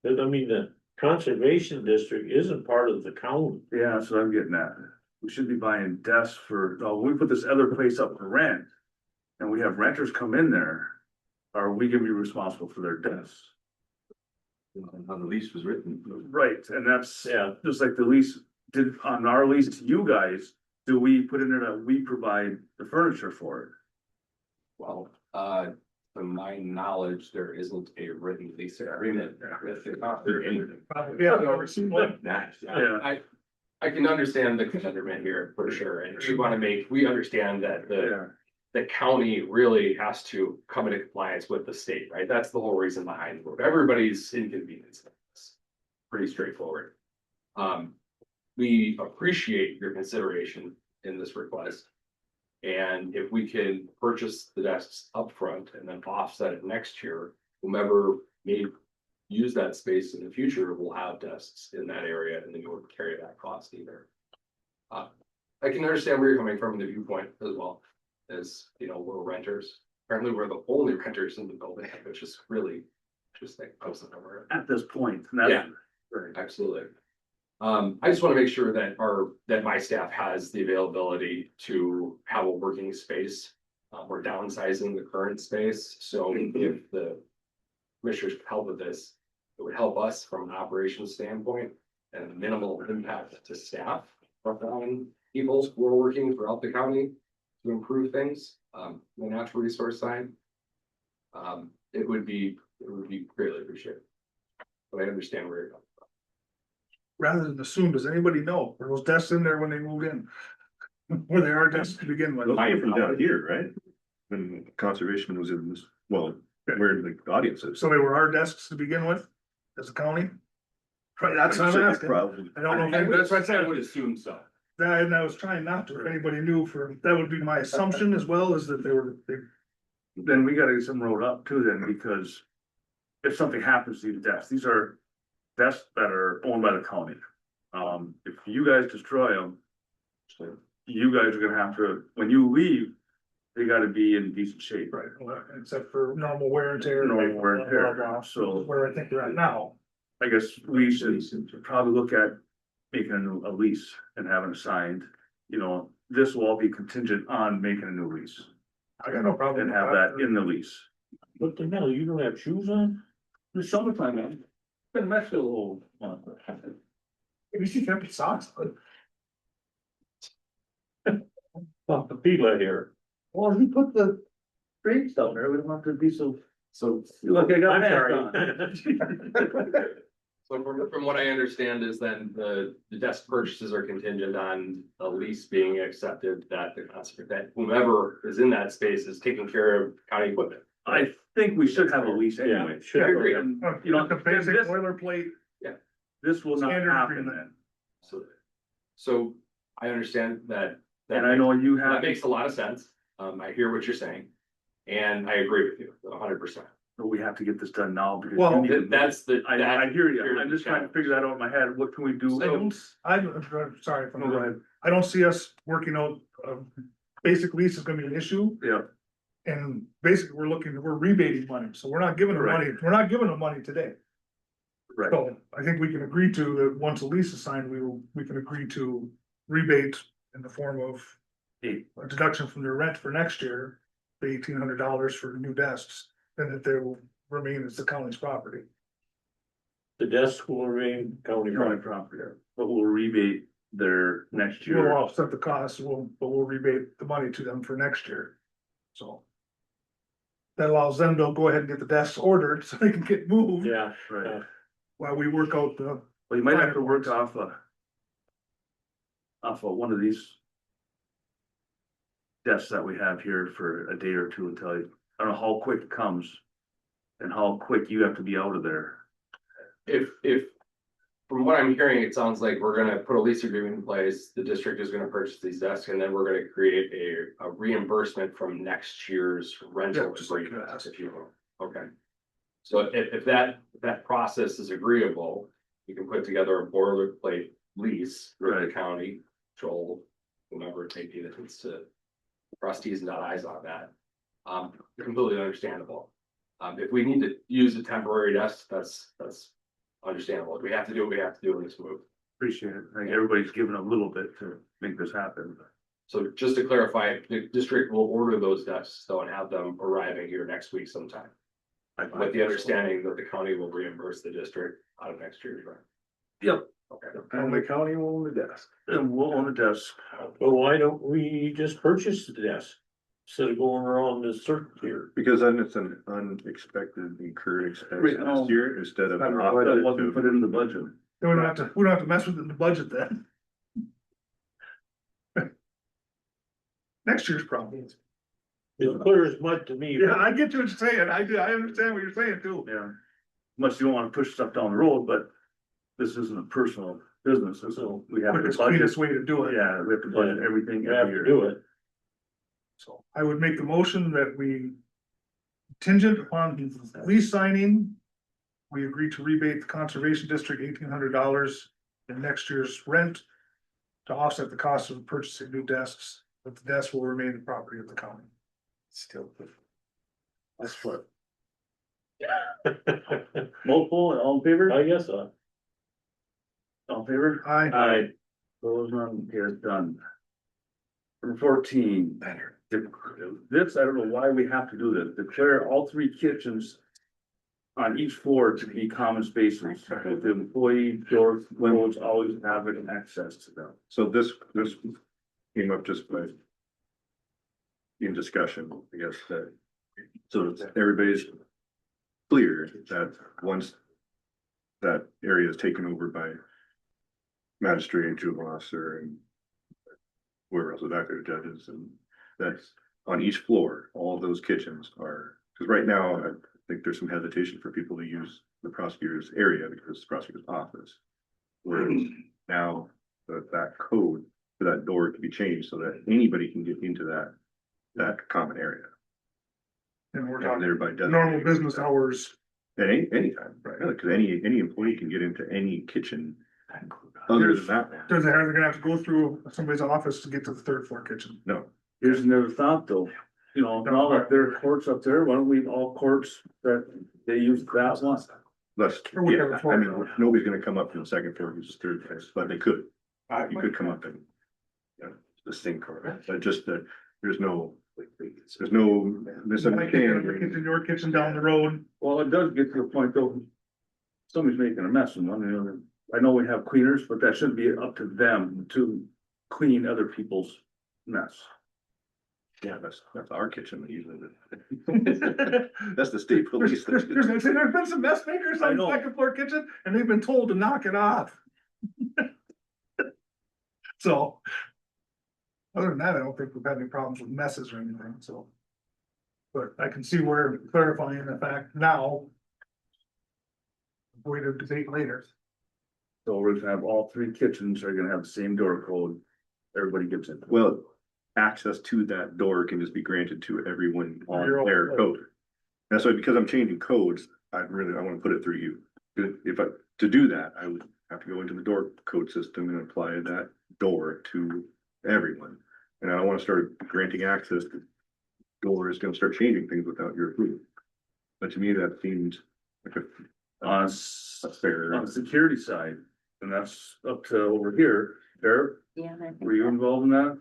'Cause I mean, the conservation district isn't part of the county. Yeah, that's what I'm getting at. We should be buying desks for, when we put this other place up for rent. And we have renters come in there, are we gonna be responsible for their desks? How the lease was written. Right, and that's, Yeah. just like the lease, did, on our lease to you guys, do we put in there that we provide the furniture for it? Well, to my knowledge, there isn't a written lease agreement with the company. probably, yeah, no, receipt one. Nice. Yeah. I can understand the conundrum here for sure, and we understand that Yeah. the county really has to come into compliance with the state, right? That's the whole reason behind it. Everybody's inconvenienced. It's pretty straightforward. We appreciate your consideration in this request. And if we can purchase the desks upfront and then offset it next year, whomever may use that space in the future will have desks in that area and then you won't carry that cost either. I can understand where you're coming from in the viewpoint as well, as you know, we're renters. Apparently, we're the only renters in the building, which is really interesting. At this point. and that's- Yeah. Right. Absolutely. I just want to make sure that that my staff has the availability to have a working space. We're downsizing the current space, so if the commissioners could help with this, it would help us from an operations standpoint and minimal impact to staff. People who are working throughout the county to improve things, the natural resource side. It would be greatly appreciated. But I understand where you're coming from. Rather than assume, does anybody know, were those desks in there when they moved in? Where they are desks to begin with? Those came from down here, right? When conservation was in this, well, where the audience is. So they were our desks to begin with, as a county? Right, that's what I'm asking. Probably. I don't know, I if would- that's what I said. I would assume so. That, and I was trying not to, if anybody knew for, that would be my assumption as well, is that they, Then we gotta get some road up too then, because if something happens to these desks, these are desks that are owned by the county. If you guys destroy them, you guys are gonna have to, when you leave, they gotta be in decent shape. right, well, except for normal wear and tear. Normal wear and tear. blah, blah, blah, So- where I think they're at now. I guess we should probably look at making a lease and having it signed. You know, this will all be contingent on making a new lease I got no problem. and with have that in the lease. What the hell, you don't have shoes on? The summertime, man. Been messy a little. At least you kept your socks, but. Fuck the Pila here. Well, he put the drapes down there, we don't have to be so. Look, I got I'm that sorry. on. So from what I understand is then the desk purchases are contingent on a lease being accepted that that whomever is in that space is taking care of county equipment. I think we should have a lease anyway. Yeah, should. I agree. And, You know, the and basic this- boilerplate. This will not Standard happen agreement. then. So I understand that. And I know you That have, makes a lot of sense. I hear what you're saying. And I agree with you 100%. but we have to get this done now because. Well, you need to- That's the. I hear you. here's I'm the just trying to challenge. figure that out in my head. What can we do? I don't, I'm sorry if I'm No, go wrong. ahead. I don't see us working out, basic lease is gonna be an issue. Yeah. And basically, we're rebating money, so we're not giving them Right. money, we're not giving them money today. Right. So I think we can agree to that, once a lease is signed, we can agree to rebate in the form of a deduction from their rent for next year, the $1,800 for new desks, and that they will remain as the county's property. The desk will remain county County property. property, but we'll rebate their next We'll year. offset the cost, but we'll rebate the money to them for next year, so. That allows them to go ahead and get the desks ordered, so they can get moved. Yeah, Right. While we work out the, Well, you might have to work off one of these desks that we have here for a day or two until, I don't know how quick it comes. And how quick you have to be out of there. If, from what I'm hearing, it sounds like we're gonna put a lease agreement in place, the district is gonna purchase these desks, and then we're gonna create a reimbursement from next year's rental. Yeah, just like agreement, that. if you will. Okay. So if that process is agreeable, you can put together a boilerplate lease with the Right. county, Joel, whomever it may be that needs to cross T's and dot I's on that. Completely understandable. If we need to use a temporary desk, that's understandable. If we have to do what we have to do in this move. Appreciate it. I think everybody's given a little bit to make this happen. So just to clarify, the district will order those desks though and have them arriving here next week sometime. With the understanding that the county will reimburse the district out of next year's rent. Yep. Okay. and the county will own the desk. And we'll own the desk. well, why don't we just purchase the desk? Instead of going around this circuit here. Because then it's an unexpected incurred expense Right, no. next year instead of. an That offset wasn't to- put in the budget. Then we don't have to mess with it in the budget then. Next year's problem. It's clear as mud to me. Yeah, I get what you're saying. I do. I understand what you're saying too. Yeah. Unless you don't wanna push stuff down the road, but this isn't a personal business, so we have to Quickest, budget. cleanest way to do it. Yeah, we have to budget everything You have every to year. do it. So I would make the motion that we contingent upon lease signing. We agree to rebate the conservation district $1,800 in next year's rent to offset the cost of purchasing new desks, but the desks will remain the property of the county. Still. That's what. Multiple, all in favor? I guess so. All in favor? I, Those none here done. Number 14. This, I don't know why we have to do this, declare all three kitchens on each floor to be common spaces, with the employee doors, windows always having access to them. So this came up just by. In discussion, I guess that, so that everybody's clear that once. That area is taken over by. Magistrate and juvenile officer and. Whoever else is back there, judges, and that's on each floor, all those kitchens are, because right now, I think there's some hesitation for people to use the prosecutor's area because it's the prosecutor's office. Whereas now, that code for that door can be changed so that anybody can get into that common area. and we're And talking thereby normal business hours. At anytime, right? Because any employee can get into any kitchen. Other than that, Does they're gonna have to go through somebody's office to get to the third floor kitchen. no, Here's another thought though, you know, now that there are courts up there, why don't we all courts that they use that one? less, Or whichever yeah, floor. I mean, nobody's gonna come up from the second floor, use the third floor, but they could. You could come up and. You know, the sink or, but just that, there's no misunderstanding. In your kitchen down the road. Well, it does get to a point though. Somebody's making a mess in one, you know, I know we have cleaners, but that shouldn't be up to them to clean other people's mess. Yeah, that's our kitchen usually. That's the state police. There's been some mess makers I on the know. second floor kitchen and they've been told to knock it off. So. Other than that, I don't think we've had any problems with messes or anything, so. But I can see where clarifying the fact now. Way to debate later. So we're gonna have all three kitchens are gonna have the same door code, everybody gets in. Well, access to that door can just be granted to everyone on Your own their code. code. That's why, because I'm changing codes, I wanna put it through you. To do that, I would have to go into the door code system and apply that door to everyone. And I don't wanna start granting access to doors, gonna start changing things without your approval. But to me, that seems like a. On That's fair. on the security side, and that's up to over here, Eric, Yeah. were you involved in that?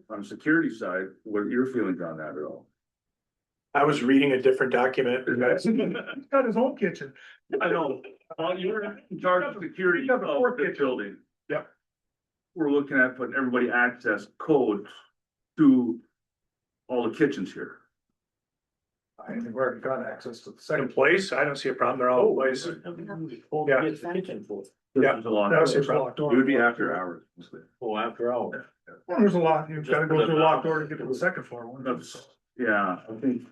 On the security side, what are your feelings on that at all? I was reading a different document. He's got his own kitchen. I know, you're in charge of security of the building. Yep. We're looking at putting everybody access codes to all the kitchens here. I think we already got access to the In second. place, I don't see a problem. They're all in place. Oh, Yeah. it's the kitchen for, This Yeah, is a lot. That was his locked door. It would be after hours, mostly. oh, after all. Well, there's a lot, you've gotta go through a locked door to get to the second floor one. That's, yeah, I think.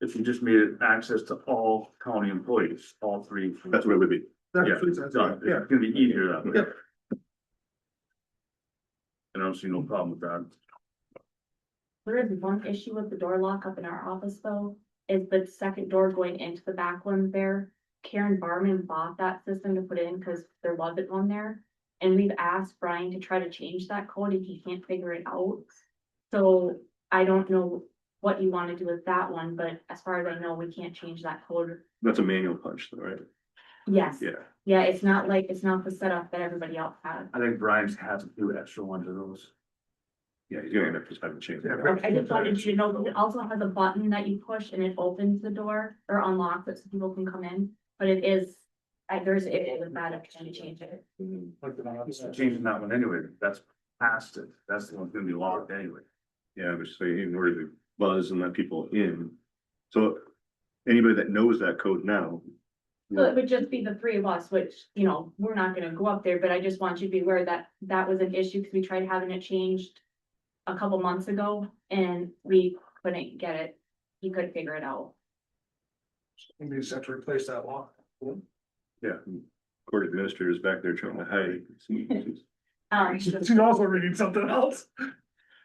If you just made it access to all county employees, all three. That's what it would be. Yeah, That's done. yeah. It's gonna be easier that way. Yep. I don't see no problem with that. There is one issue with the door lock up in our office though, is the second door going into the back one there. Karen Barman bought that system to put in because there wasn't one there. And we've asked Brian to try to change that code if he can't figure it out. So I don't know what you want to do with that one, but as far as I know, we can't change that code. That's a manual punch though, right? Yes, Yeah. yeah, it's not the setup that everybody else has. I think Brian's has a few extra ones of those. Yeah, you're gonna have to just have to change Yeah, it. I just wanted you to know, that it also has a button that you push and it opens the door or unlocks it so people can come in, but it is. It was bad if you change it. Changing that one anyway, that's past it, that's the one gonna be locked anyway. Yeah, but say in order to buzz and let people in. So anybody that knows that code now. So it would just be the three of us, which, you know, we're not gonna go up there, but I just want you to be aware that that was an issue because we tried having it changed. a couple months ago and we couldn't get it. He couldn't figure it out. We just have to replace that lock. Yeah. Court administrator's back there trying to hide. She's also reading something else.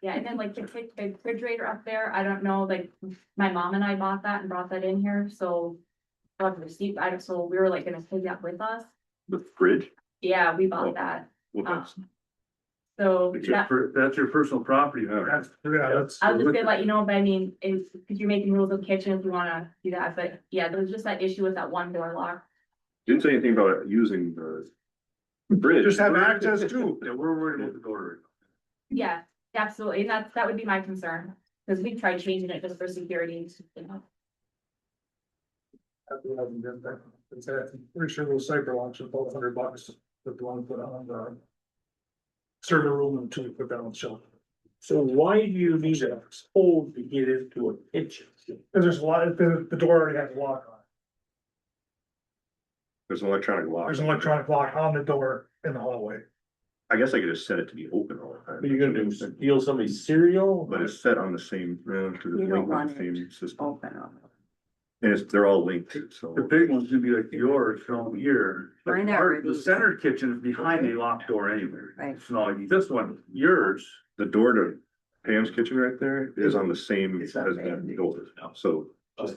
Yeah, and then like the refrigerator up there, I don't know, like, my mom and I bought that and brought that in here, so. I'll have to receipt, so we were like gonna take that with us. The fridge? Yeah, we Oh. bought that, Well, that's, so that, That's your personal property. That's, yeah, that's. I was just gonna let you know, but I mean, is, cause you're making rules of kitchen if you wanna do that, but yeah, there was just that issue with that one door lock. didn't say anything about using the fridge. Just have access to. Yeah, we're worried about the door. Yeah, absolutely, and that would be my concern, cause we tried changing it just for security, you know. Pretty sure those cyber locks are about $100, but the one put on the. Server room until we put that on the shelf. So why do you need a code to get into a kitchen? Cause there's a lot, the door already has a lock on it. There's an electronic lock. There's an electronic lock on the door in the hallway. I guess I could just set it to be open all the time. Are you gonna do, steal somebody's cereal? But it's set on the same, to the You don't link on want the it same system. Open up. And they're all linked, so. The big one's gonna be like yours shown here. Mine Like already- the center kitchen is behind a locked door anyway. Right. It's not like this one, yours. The door to Pam's kitchen right there is on the same as that door, so it's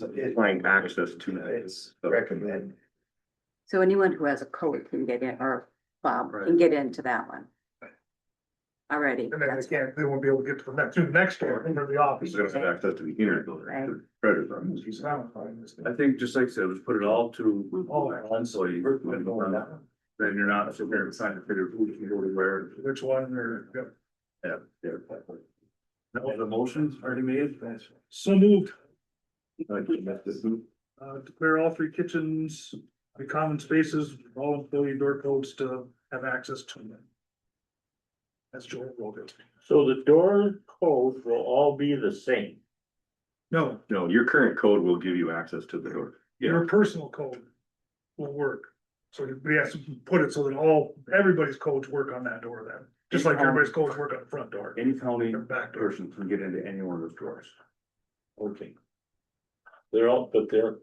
applying access to that. It's recommend. So anyone who has a code can get in, or Bob can get into that one. Already. And then they won't be able to get to through the next door, into the office. They're gonna have access to the inner building, Right. the credit office. I think just like I said, just put it all to Oh, one, so you, then you're not sitting there trying to figure who can go to where. which one or, yep. Yeah. That was the motion already made. So moved, Like, declare all three kitchens, the common spaces, all employee door codes to have access to them. That's Joel wrote it. So the door codes will all be the same. No, No, your current code will give you access to the door. your personal code will work. So we have to put it so that everybody's codes work on that door then, just like everybody's codes work on the front door. any county Or back door. person can get into any one of those doors. Okay. They're all, but they're.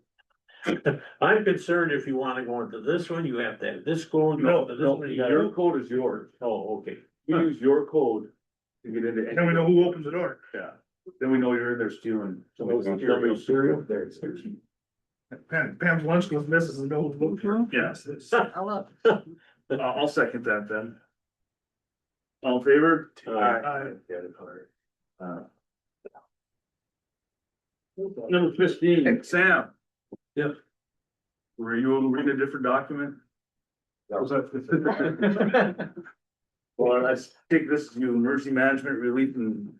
I'm concerned if you wanna go into this one, you have to have this code. you have to this one, you gotta- Your code is yours. Oh, okay. You use your code to get into. any- Then we know who opens the door. Yeah, then we know you're in there stealing. Somebody's cereal. Pam's lunch goes missing and no one looks for. Yes, Oh, look. I'll second that then. All in favor? Aye. Number 15, Sam. Yep. Were you reading a different document? That was that. Well, I take this as you emergency management relief and.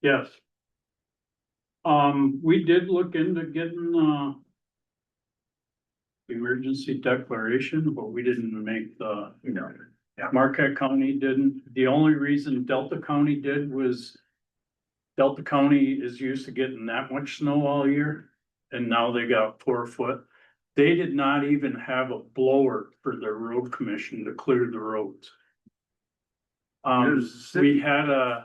Yes. We did look into getting, emergency declaration, but we didn't make the, Marquette County didn't. The only reason Delta County did was Delta County is used to getting that much snow all year, and now they got 4 foot. They did not even have a blower for their road commission to clear the roads. We had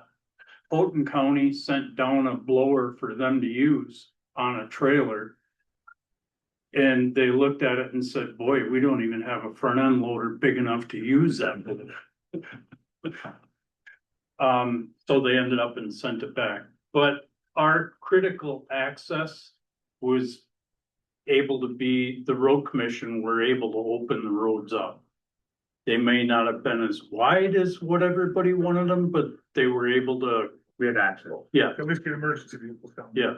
Houghton County sent down a blower for them to use on a trailer. And they looked at it and said, boy, we don't even have a front end loader big enough to use that. So they ended up and sent it back, but our critical access was able to be, the road commission were able to open the roads up. They may not have been as wide as what everybody wanted them, but they were able to. We had access. Yeah, At least get emergency vehicles down. yeah.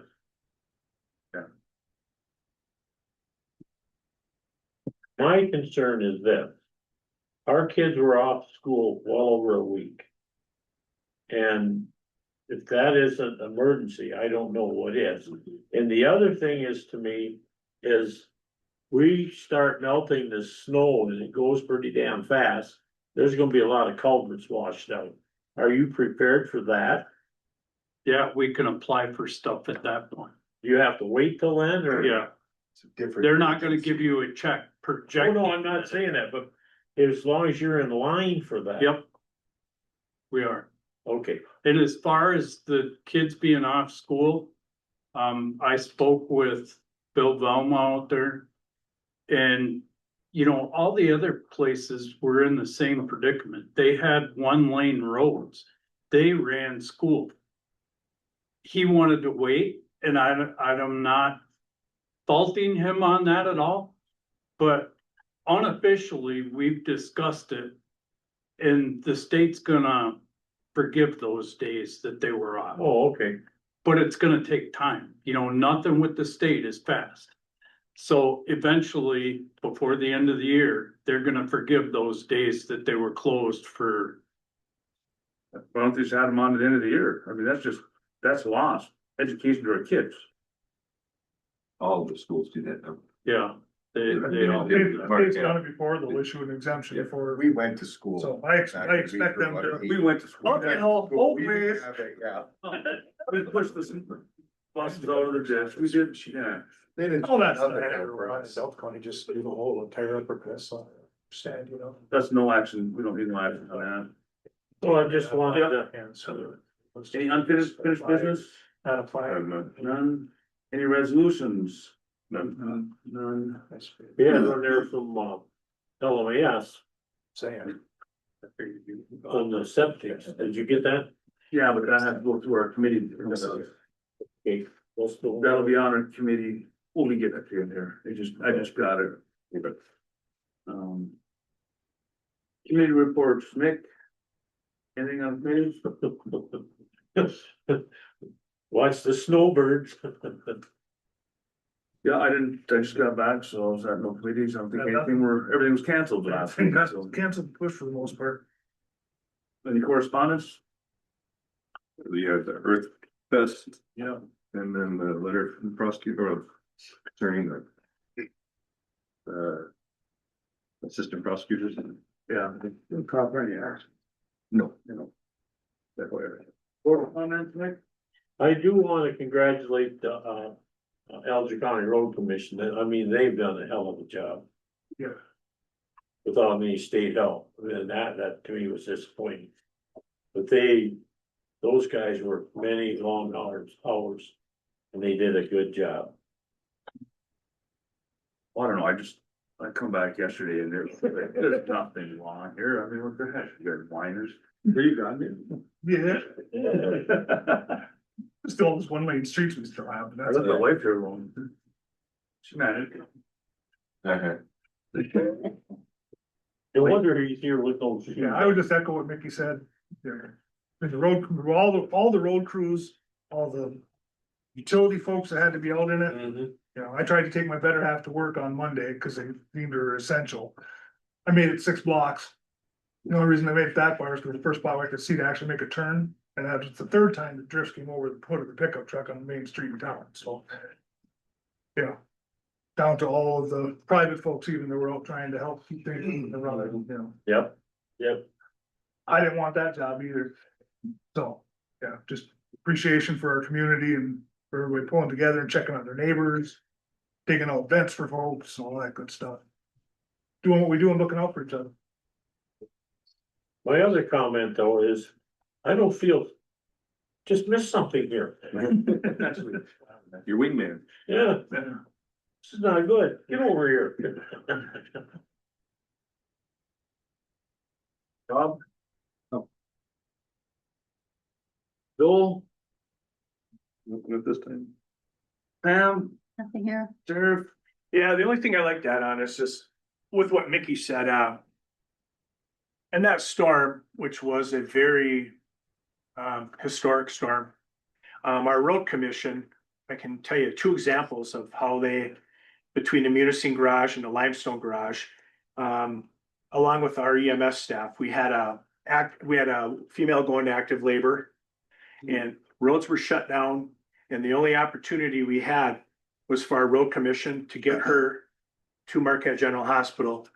My concern is this. Our kids were off school well over a week. And if that isn't emergency, I don't know what is. And the other thing is to me is we start melting the snow and it goes pretty damn fast. There's gonna be a lot of culverts washed out. Are you prepared for that? Yeah, we can apply for stuff at that point. You have to wait till then or? Yeah, they're not gonna give you a check Oh, projected. no, I'm not saying that, but as long as you're in line for that. Yep. We are. Okay, And as far as the kids being off school, I spoke with Bill Velma out there. And, you know, all the other places were in the same predicament. They had one lane roads. They ran school. He wanted to wait, and I'm not faulting him on that at all. But unofficially, we've discussed it. And the state's gonna forgive those days that they were off. oh, okay, But it's gonna take time, you know, nothing with the state is fast. So eventually, before the end of the year, they're gonna forgive those days that they were closed for. Why don't they just add them on to the end of the year? I mean, that's lost education to our kids. All of the schools do that now. Yeah, they all They've do. they've done it before, they'll issue an exemption for, We went to school. so I expect them to. We went to school. Okay, oh, We please. didn't have it, yeah. We pushed this buses out of the ditch. We did, yeah. They didn't. Oh, that's not nothing everywhere, for on us. South County, just do the whole entire upper peninsula, stand, you know. That's no action. We don't need no action on that. well, I just wanted to, And so. Any unfinished business? Not apply. None. Any resolutions? None. None. we had one there from, LMAS Saying. on the septic, did you get that? Yeah, but that has to go through our committee. Okay, we'll still. That'll be on our committee. We'll be getting it to you there. I just got it. Um. Committee reports, Mick. Anything on committees? Watch the snowbirds. Yeah, I just got back, so I was at no committees. I don't think everything was canceled last week. So. Canceled push for the most part. Any correspondence? You had the Earth Fest Yeah. and then the letter from the prosecutor or concerning the assistant prosecutors. Yeah. Property act. No. That way. Correspondence, Mick? I do wanna congratulate the, Alger County Road Commission, I mean, they've done a hell of a job. Yeah. Without any state help, and that to me was disappointing. But those guys worked many long hours, and they did a good job. Well, I don't know, I come back yesterday and there's nothing wrong here. I mean, what the heck, you guys whiners? Where you gone, dude? Yeah. Still this one lane streets we still have, but I that's. left my wife here alone. She managed. No wonder he's here with those. Yeah, I would just echo what Mickey said. There, the road, all the road crews, all the utility folks that had to be out in it. Mhm. You know, I tried to take my better half to work on Monday because they deemed her essential. I made it 6 blocks. The only reason I made it that far is because the first spot I could see to actually make a turn. And that was the 3rd time the drifts came over the hood of the pickup truck on the main street in town, so. Yeah. Down to all of the private folks even that were out trying to help keep things running, you know. Yep, I didn't want that job either. So, yeah, just appreciation for our community and for everybody pulling together and checking on their neighbors. Digging out vents for folks, all that good stuff. Doing what we do and looking out for each other. my other comment though is, I don't feel, just missed something here. Your wingman. Yeah, this is not good, get over here. Bob? Joel? Nothing at this time. Pam? Nothing here. Sheriff? Yeah, the only thing I like to add on is just with what Mickey said, and that storm, which was a very historic storm. Our road commission, I can tell you 2 examples of how they, between the Munising garage and the limestone garage, along with our EMS staff, we had a female going to active labor. And roads were shut down, and the only opportunity we had was for our road commission to get her to Marquette General Hospital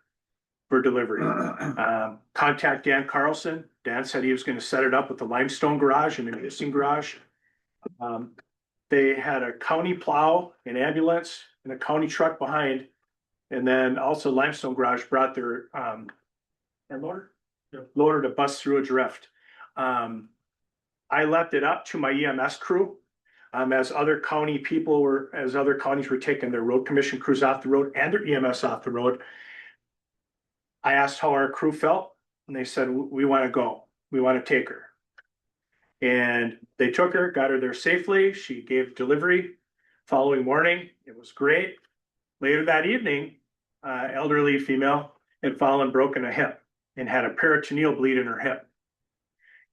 for delivery. Contact Dan Carlson. Dan said he was gonna set it up with the limestone garage and the missing garage. They had a county plow, an ambulance, and a county truck behind. And then also limestone garage brought their loader to bust through a drift. I left it up to my EMS crew. As other counties were taking their road commission crews off the road and their EMS off the road. I asked how our crew felt and they said, we want to go, we want to take her. And they took her, got her there safely. She gave delivery. Following morning, it was great. Later that evening, elderly female had fallen, broken a hip and had a peritoneal bleed in her hip.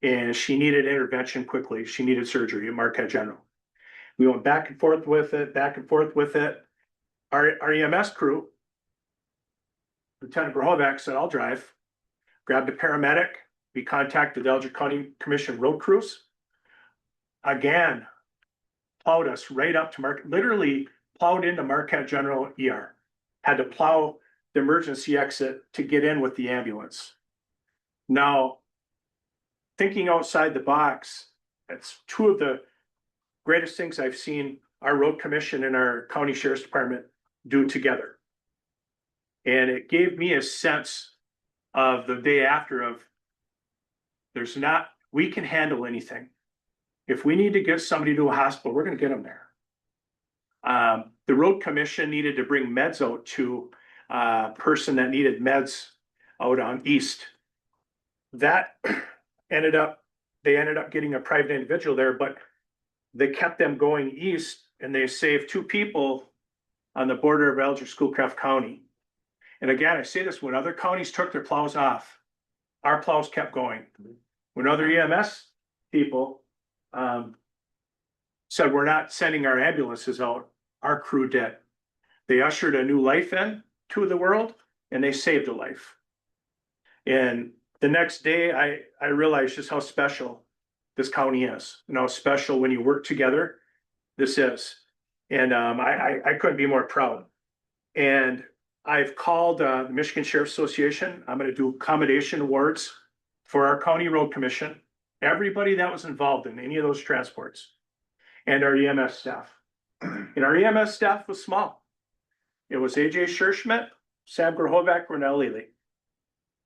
And she needed intervention quickly. She needed surgery at Marquette General. We went back and forth with it. Our EMS crew, Lieutenant Grohovac said, I'll drive. Grabbed a paramedic. We contacted the Alger County Commission road crews. Again, plowed us right up to Marquette, literally plowed into Marquette General ER. Had to plow the emergency exit to get in with the ambulance. Now, thinking outside the box, it's two of the greatest things I've seen our road commission and our county sheriff's department do together. And it gave me a sense of the day after of we can handle anything. If we need to get somebody to a hospital, we're going to get them there. The road commission needed to bring meds out to a person that needed meds out on east. That they ended up getting a private individual there, but they kept them going east and they saved two people on the border of Alger Schoolcraft County. And again, I say this, when other counties took their plows off, our plows kept going. When other EMS people said, we're not sending our ambulances out, our crew did. They ushered a new life in to the world and they saved a life. And the next day, I realized just how special this county is and how special when you work together, this is. And I couldn't be more proud. And I've called the Michigan Sheriff's Association. I'm going to do accommodation awards for our county road commission, everybody that was involved in any of those transports, and our EMS staff. And our EMS staff was small. It was AJ Scherschmidt, Sam Grohovac, Renell Lely.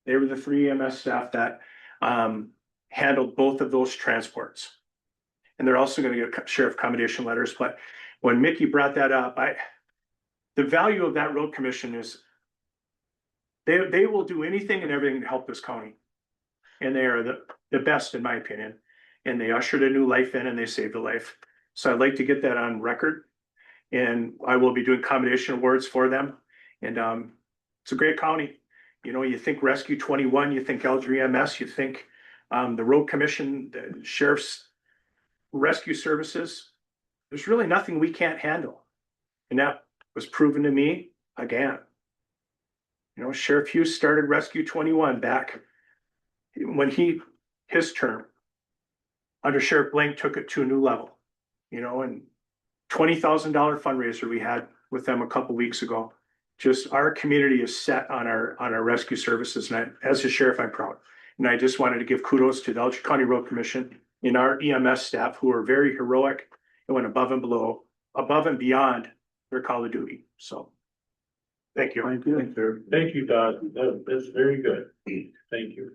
They were the three EMS staff that handled both of those transports. And they're also going to get sheriff accommodation letters. But when Mickey brought that up, the value of that road commission is they will do anything and everything to help this county. And they are the best, in my opinion. And they ushered a new life in and they saved a life. So I'd like to get that on record. And I will be doing accommodation awards for them. And it's a great county. You know, you think Rescue 21, you think Alger EMS, you think the road commission, the sheriff's rescue services. There's really nothing we can't handle. And that was proven to me again. You know, Sheriff Hughes started Rescue 21 back when his term under Sheriff Blank took it to a new level, you know, and $20,000 fundraiser we had with them a couple weeks ago. Just our community is set on our rescue services. And as a sheriff, I'm proud. And I just wanted to give kudos to the Alger County Road Commission and our EMS staff who are very heroic and went above and beyond their call of duty. So thank you. Thank you. Thank you, Todd. That's very good. Thank you.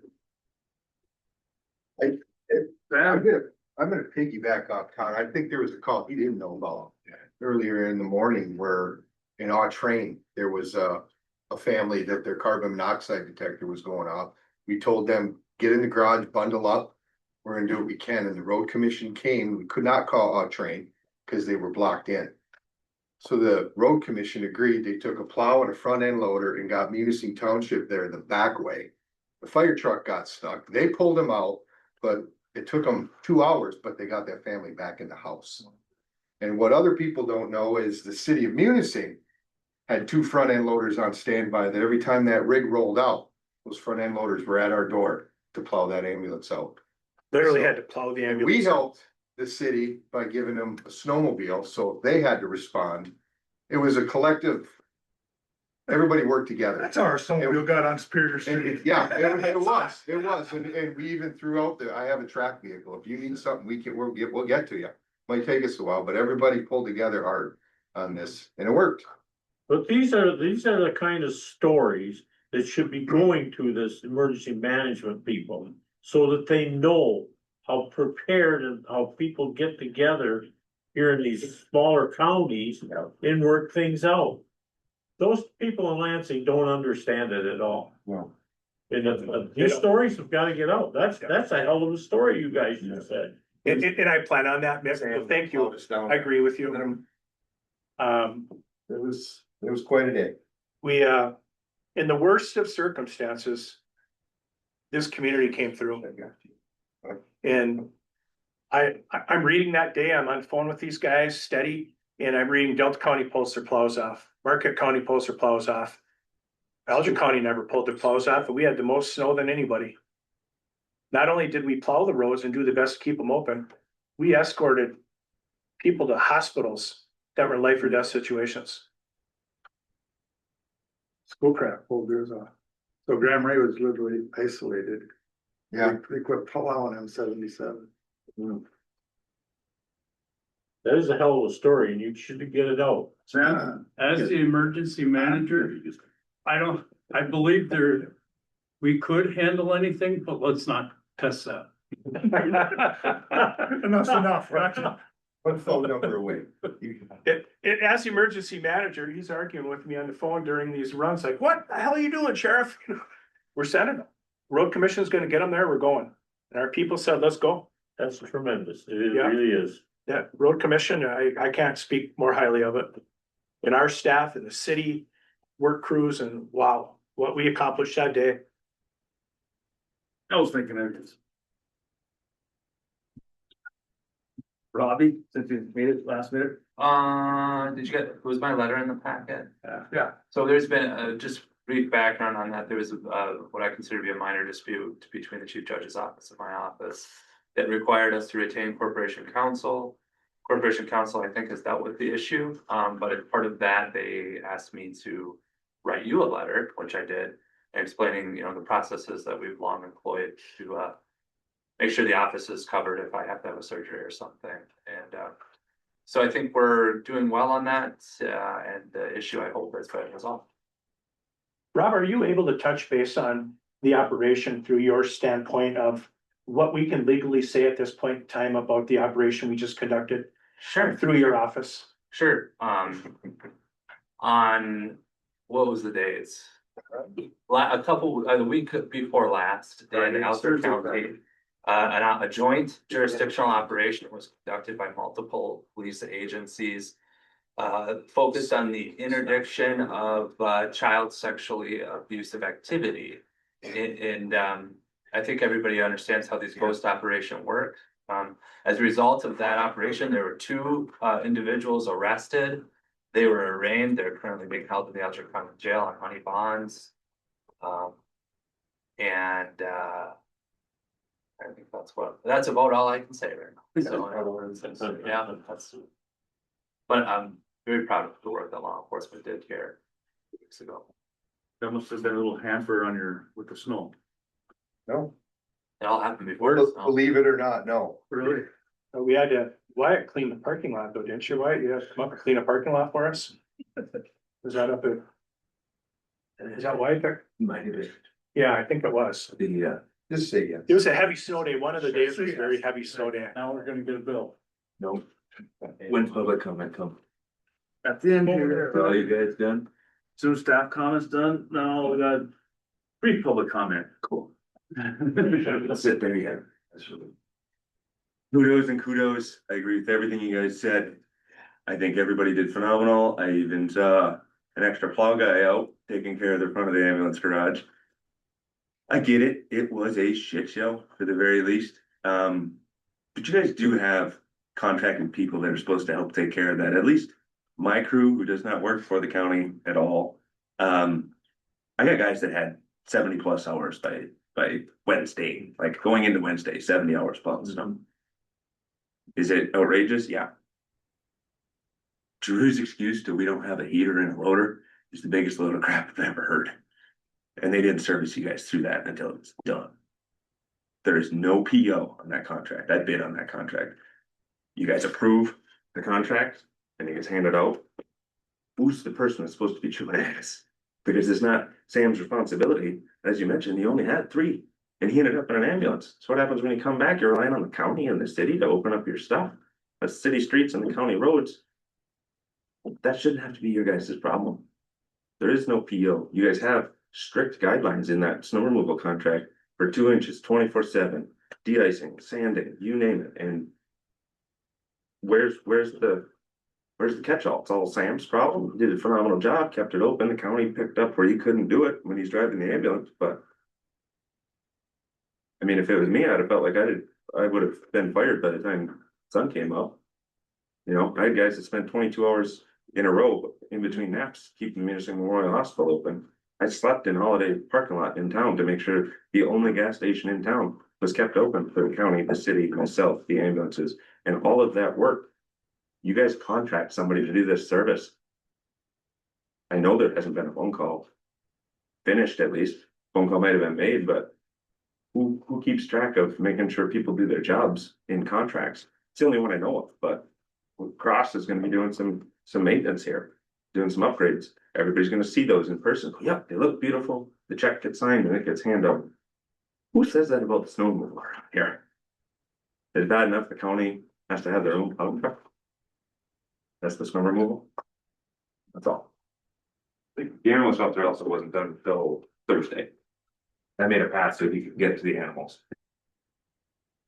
I'm gonna piggyback off Todd. I think there was a call he didn't know about earlier in the morning where in our train, there was a family that their carbon monoxide detector was going off. We told them, get in the garage, bundle up. We're gonna do what we can. And the road commission came. We could not call our train because they were blocked in. So the road commission agreed. They took a plow and a front end loader and got Munising Township there the back way. The fire truck got stuck. They pulled them out, but it took them 2 hours, but they got that family back in the house. And what other people don't know is the city of Munising had 2 front end loaders on standby that every time that rig rolled out, those front end loaders were at our door to plow that ambulance out. Literally had to plow the ambulance. We helped the city by giving them a snowmobile, so they had to respond. It was a collective, everybody worked together. That's how our snowmobile got on Superior Street. Yeah, it was, and we even threw out I have a track vehicle, if you need something, we'll get to you. Might take us a while, but everybody pulled together hard on this, and it worked. But these are the kind of stories that should be going to this emergency management people so that they know how prepared and how people get together here in these smaller counties and work things out. Those people in Lansing don't understand it at all. Well. And these stories have gotta get out. That's a hell of a story you guys just said. And I plan on that, Mick. Well, thank you. I agree with you. It was quite a day. We, in the worst of circumstances, this community came through. And I'm reading that day, I'm on the phone with these guys steady, and I'm reading Delta County pulls their plows off, Marquette County pulls their plows off. Alger County never pulled their plows off, but we had the most snow than anybody. Not only did we plow the roads and do the best to keep them open, we escorted people to hospitals that were in life or death situations. Schoolcraft pulled theirs off. So Graham Ray was literally isolated. Yeah. They quit plowing in 77. That is a hell of a story and you should get it out. As the emergency manager, I believe we could handle anything, but let's not test that. Enough's enough, right? One phone number away. As the emergency manager, he's arguing with me on the phone during these runs, like, what the hell are you doing, Sheriff? We're sending them. Road commission's gonna get them there, we're going. And our people said, let's go. That's tremendous. It Yeah. really is. Yeah, road commission, I can't speak more highly of it. And our staff and the city work crews and wow, what we accomplished that day. I was thinking of this. Robbie, since you made it last minute. Did you get, was my letter in the packet? Yeah. So there's been just brief background on that. There was what I consider to be a minor dispute between the chief judge's office and my office that required us to retain corporation counsel. Corporation counsel, I think, has dealt with the issue, but as part of that, they asked me to write you a letter, which I did, explaining, the processes that we've long employed to make sure the office is covered if I have to have a surgery or something. And so I think we're doing well on that, and the issue, I hope, is been resolved. Rob, are you able to touch base on the operation through your standpoint of what we can legally say at this point in time about the operation we just conducted? Sure. Through your office? Sure. On, what was the days? The week before last, in Alger County, a joint jurisdictional operation was conducted by multiple police agencies, focused on the interdiction of child sexually abusive activity. And I think everybody understands how these ghost operations work. As a result of that operation, there were 2 individuals arrested. They were arraigned. They're currently being held in the Alger County Jail on money bonds. And I think that's about all I can say right now. So, yeah, but I'm very proud of the work that law enforcement did here 2 weeks ago. That must have been a little hamper on with the snow. No, It all happened before. believe it or not, no. Really? We had to, Wyatt clean the parking lot though, didn't you, Wyatt? You had to come up and clean a parking lot for us? Was that up at? Is that Wyatt there? Might have been. Yeah, I think it was. Just say yes. It was a heavy snow day. One of the days was a very heavy snow day. Now we're gonna get a bill. No. When public comment come? At the end here. All you guys done? Soon staff comments done, now we got brief public comment. Cool. Let's sit there, yeah. Kudos. I agree with everything you guys said. I think everybody did phenomenal. I even saw an extra plow guy out taking care of the front of the ambulance garage. I get it. It was a shit show for the very least. But you guys do have contracted people that are supposed to help take care of that. At least my crew, who does not work for the county at all. I got guys that had 70+ hours by Wednesday, like going into Wednesday, 70 hours plus. Is it outrageous? Yeah. Drew's excuse to we don't have a heater and a loader is the biggest load of crap I've ever heard. And they didn't service you guys through that until it was done. There is no PO on that contract. I bid on that contract. You guys approve the contract and it gets handed out. Who's the person that's supposed to be chewing ass? Because it's not Sam's responsibility. As you mentioned, he only had 3. And he ended up in an ambulance. So what happens when you come back? You're relying on the county and the city to open up your stuff. The city streets and the county roads. That shouldn't have to be your guys' problem. There is no PO. You guys have strict guidelines in that snow removal contract for 2 inches, 24/7, de-icing, sanding, you name it. And where's the catch-all? It's all Sam's problem. He did a phenomenal job, kept it open. The county picked up where he couldn't do it when he's driving the ambulance, but I mean, if it was me, I'd have felt like I would have been fired by the time sun came up. You know, I had guys that spent 22 hours in a row in between naps, keeping the Municipal Memorial Hospital open. I slept in Holiday parking lot in town to make sure the only gas station in town was kept open for the county, the city, myself, the ambulances, and all of that work. You guys contract somebody to do this service. I know there hasn't been a phone call finished, at least. Phone call might have been made, but who keeps track of making sure people do their jobs in contracts? It's the only one I know of, but Cross is gonna be doing some maintenance here, doing some upgrades. Everybody's gonna see those in person. Yep, they look beautiful. The check gets signed and it gets handed out. Who says that about the snow removal around here? It's bad enough the county has to have their own plow truck. That's the snow removal. That's all. The animal shelter also wasn't done until Thursday. I made a path so he could get to the animals.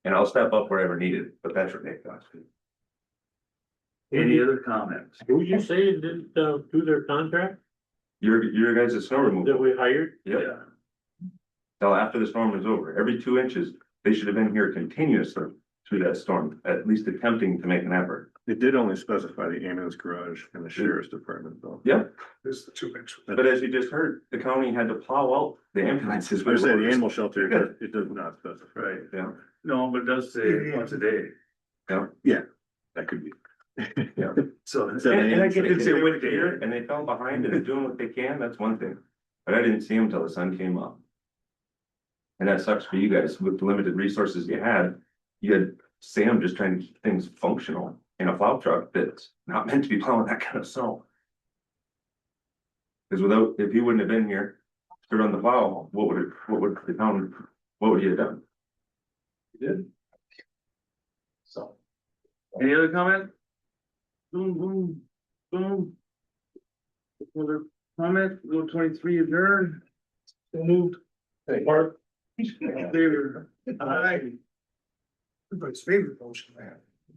And I'll step up wherever needed, but that's what they got. Any other comments? Who'd you say didn't, do their contract Your guys' snow that removal. we hired? Yep. Till after the storm was over, every 2 inches, they should have been here continuously through that storm, at least attempting to make an effort. It did only specify the ambulance garage and the sheriff's department though. Yep, This is the 2 inch. but as you just heard, the county had to plow out the ambulances. I said the animal shelter, it does not specify. Right, Yeah, no, but it does say once a day, That could be. so. and I get it, It's they a went weekday. here and they fell behind and doing what they can, that's one thing. But I didn't see them till the sun came up. And that sucks for you guys with the limited resources you had. You had Sam just trying to keep things functional in a plow truck that's not meant to be plowing that kind of snow. Cause if he wouldn't have been here to run the plow, what would he have done? He did. So. Any other comment? Boom, boom, boom. Other comment, go 23 adjourned. So moved. Hey, Mark. Favor. Aye. Everybody's favorite motion, man.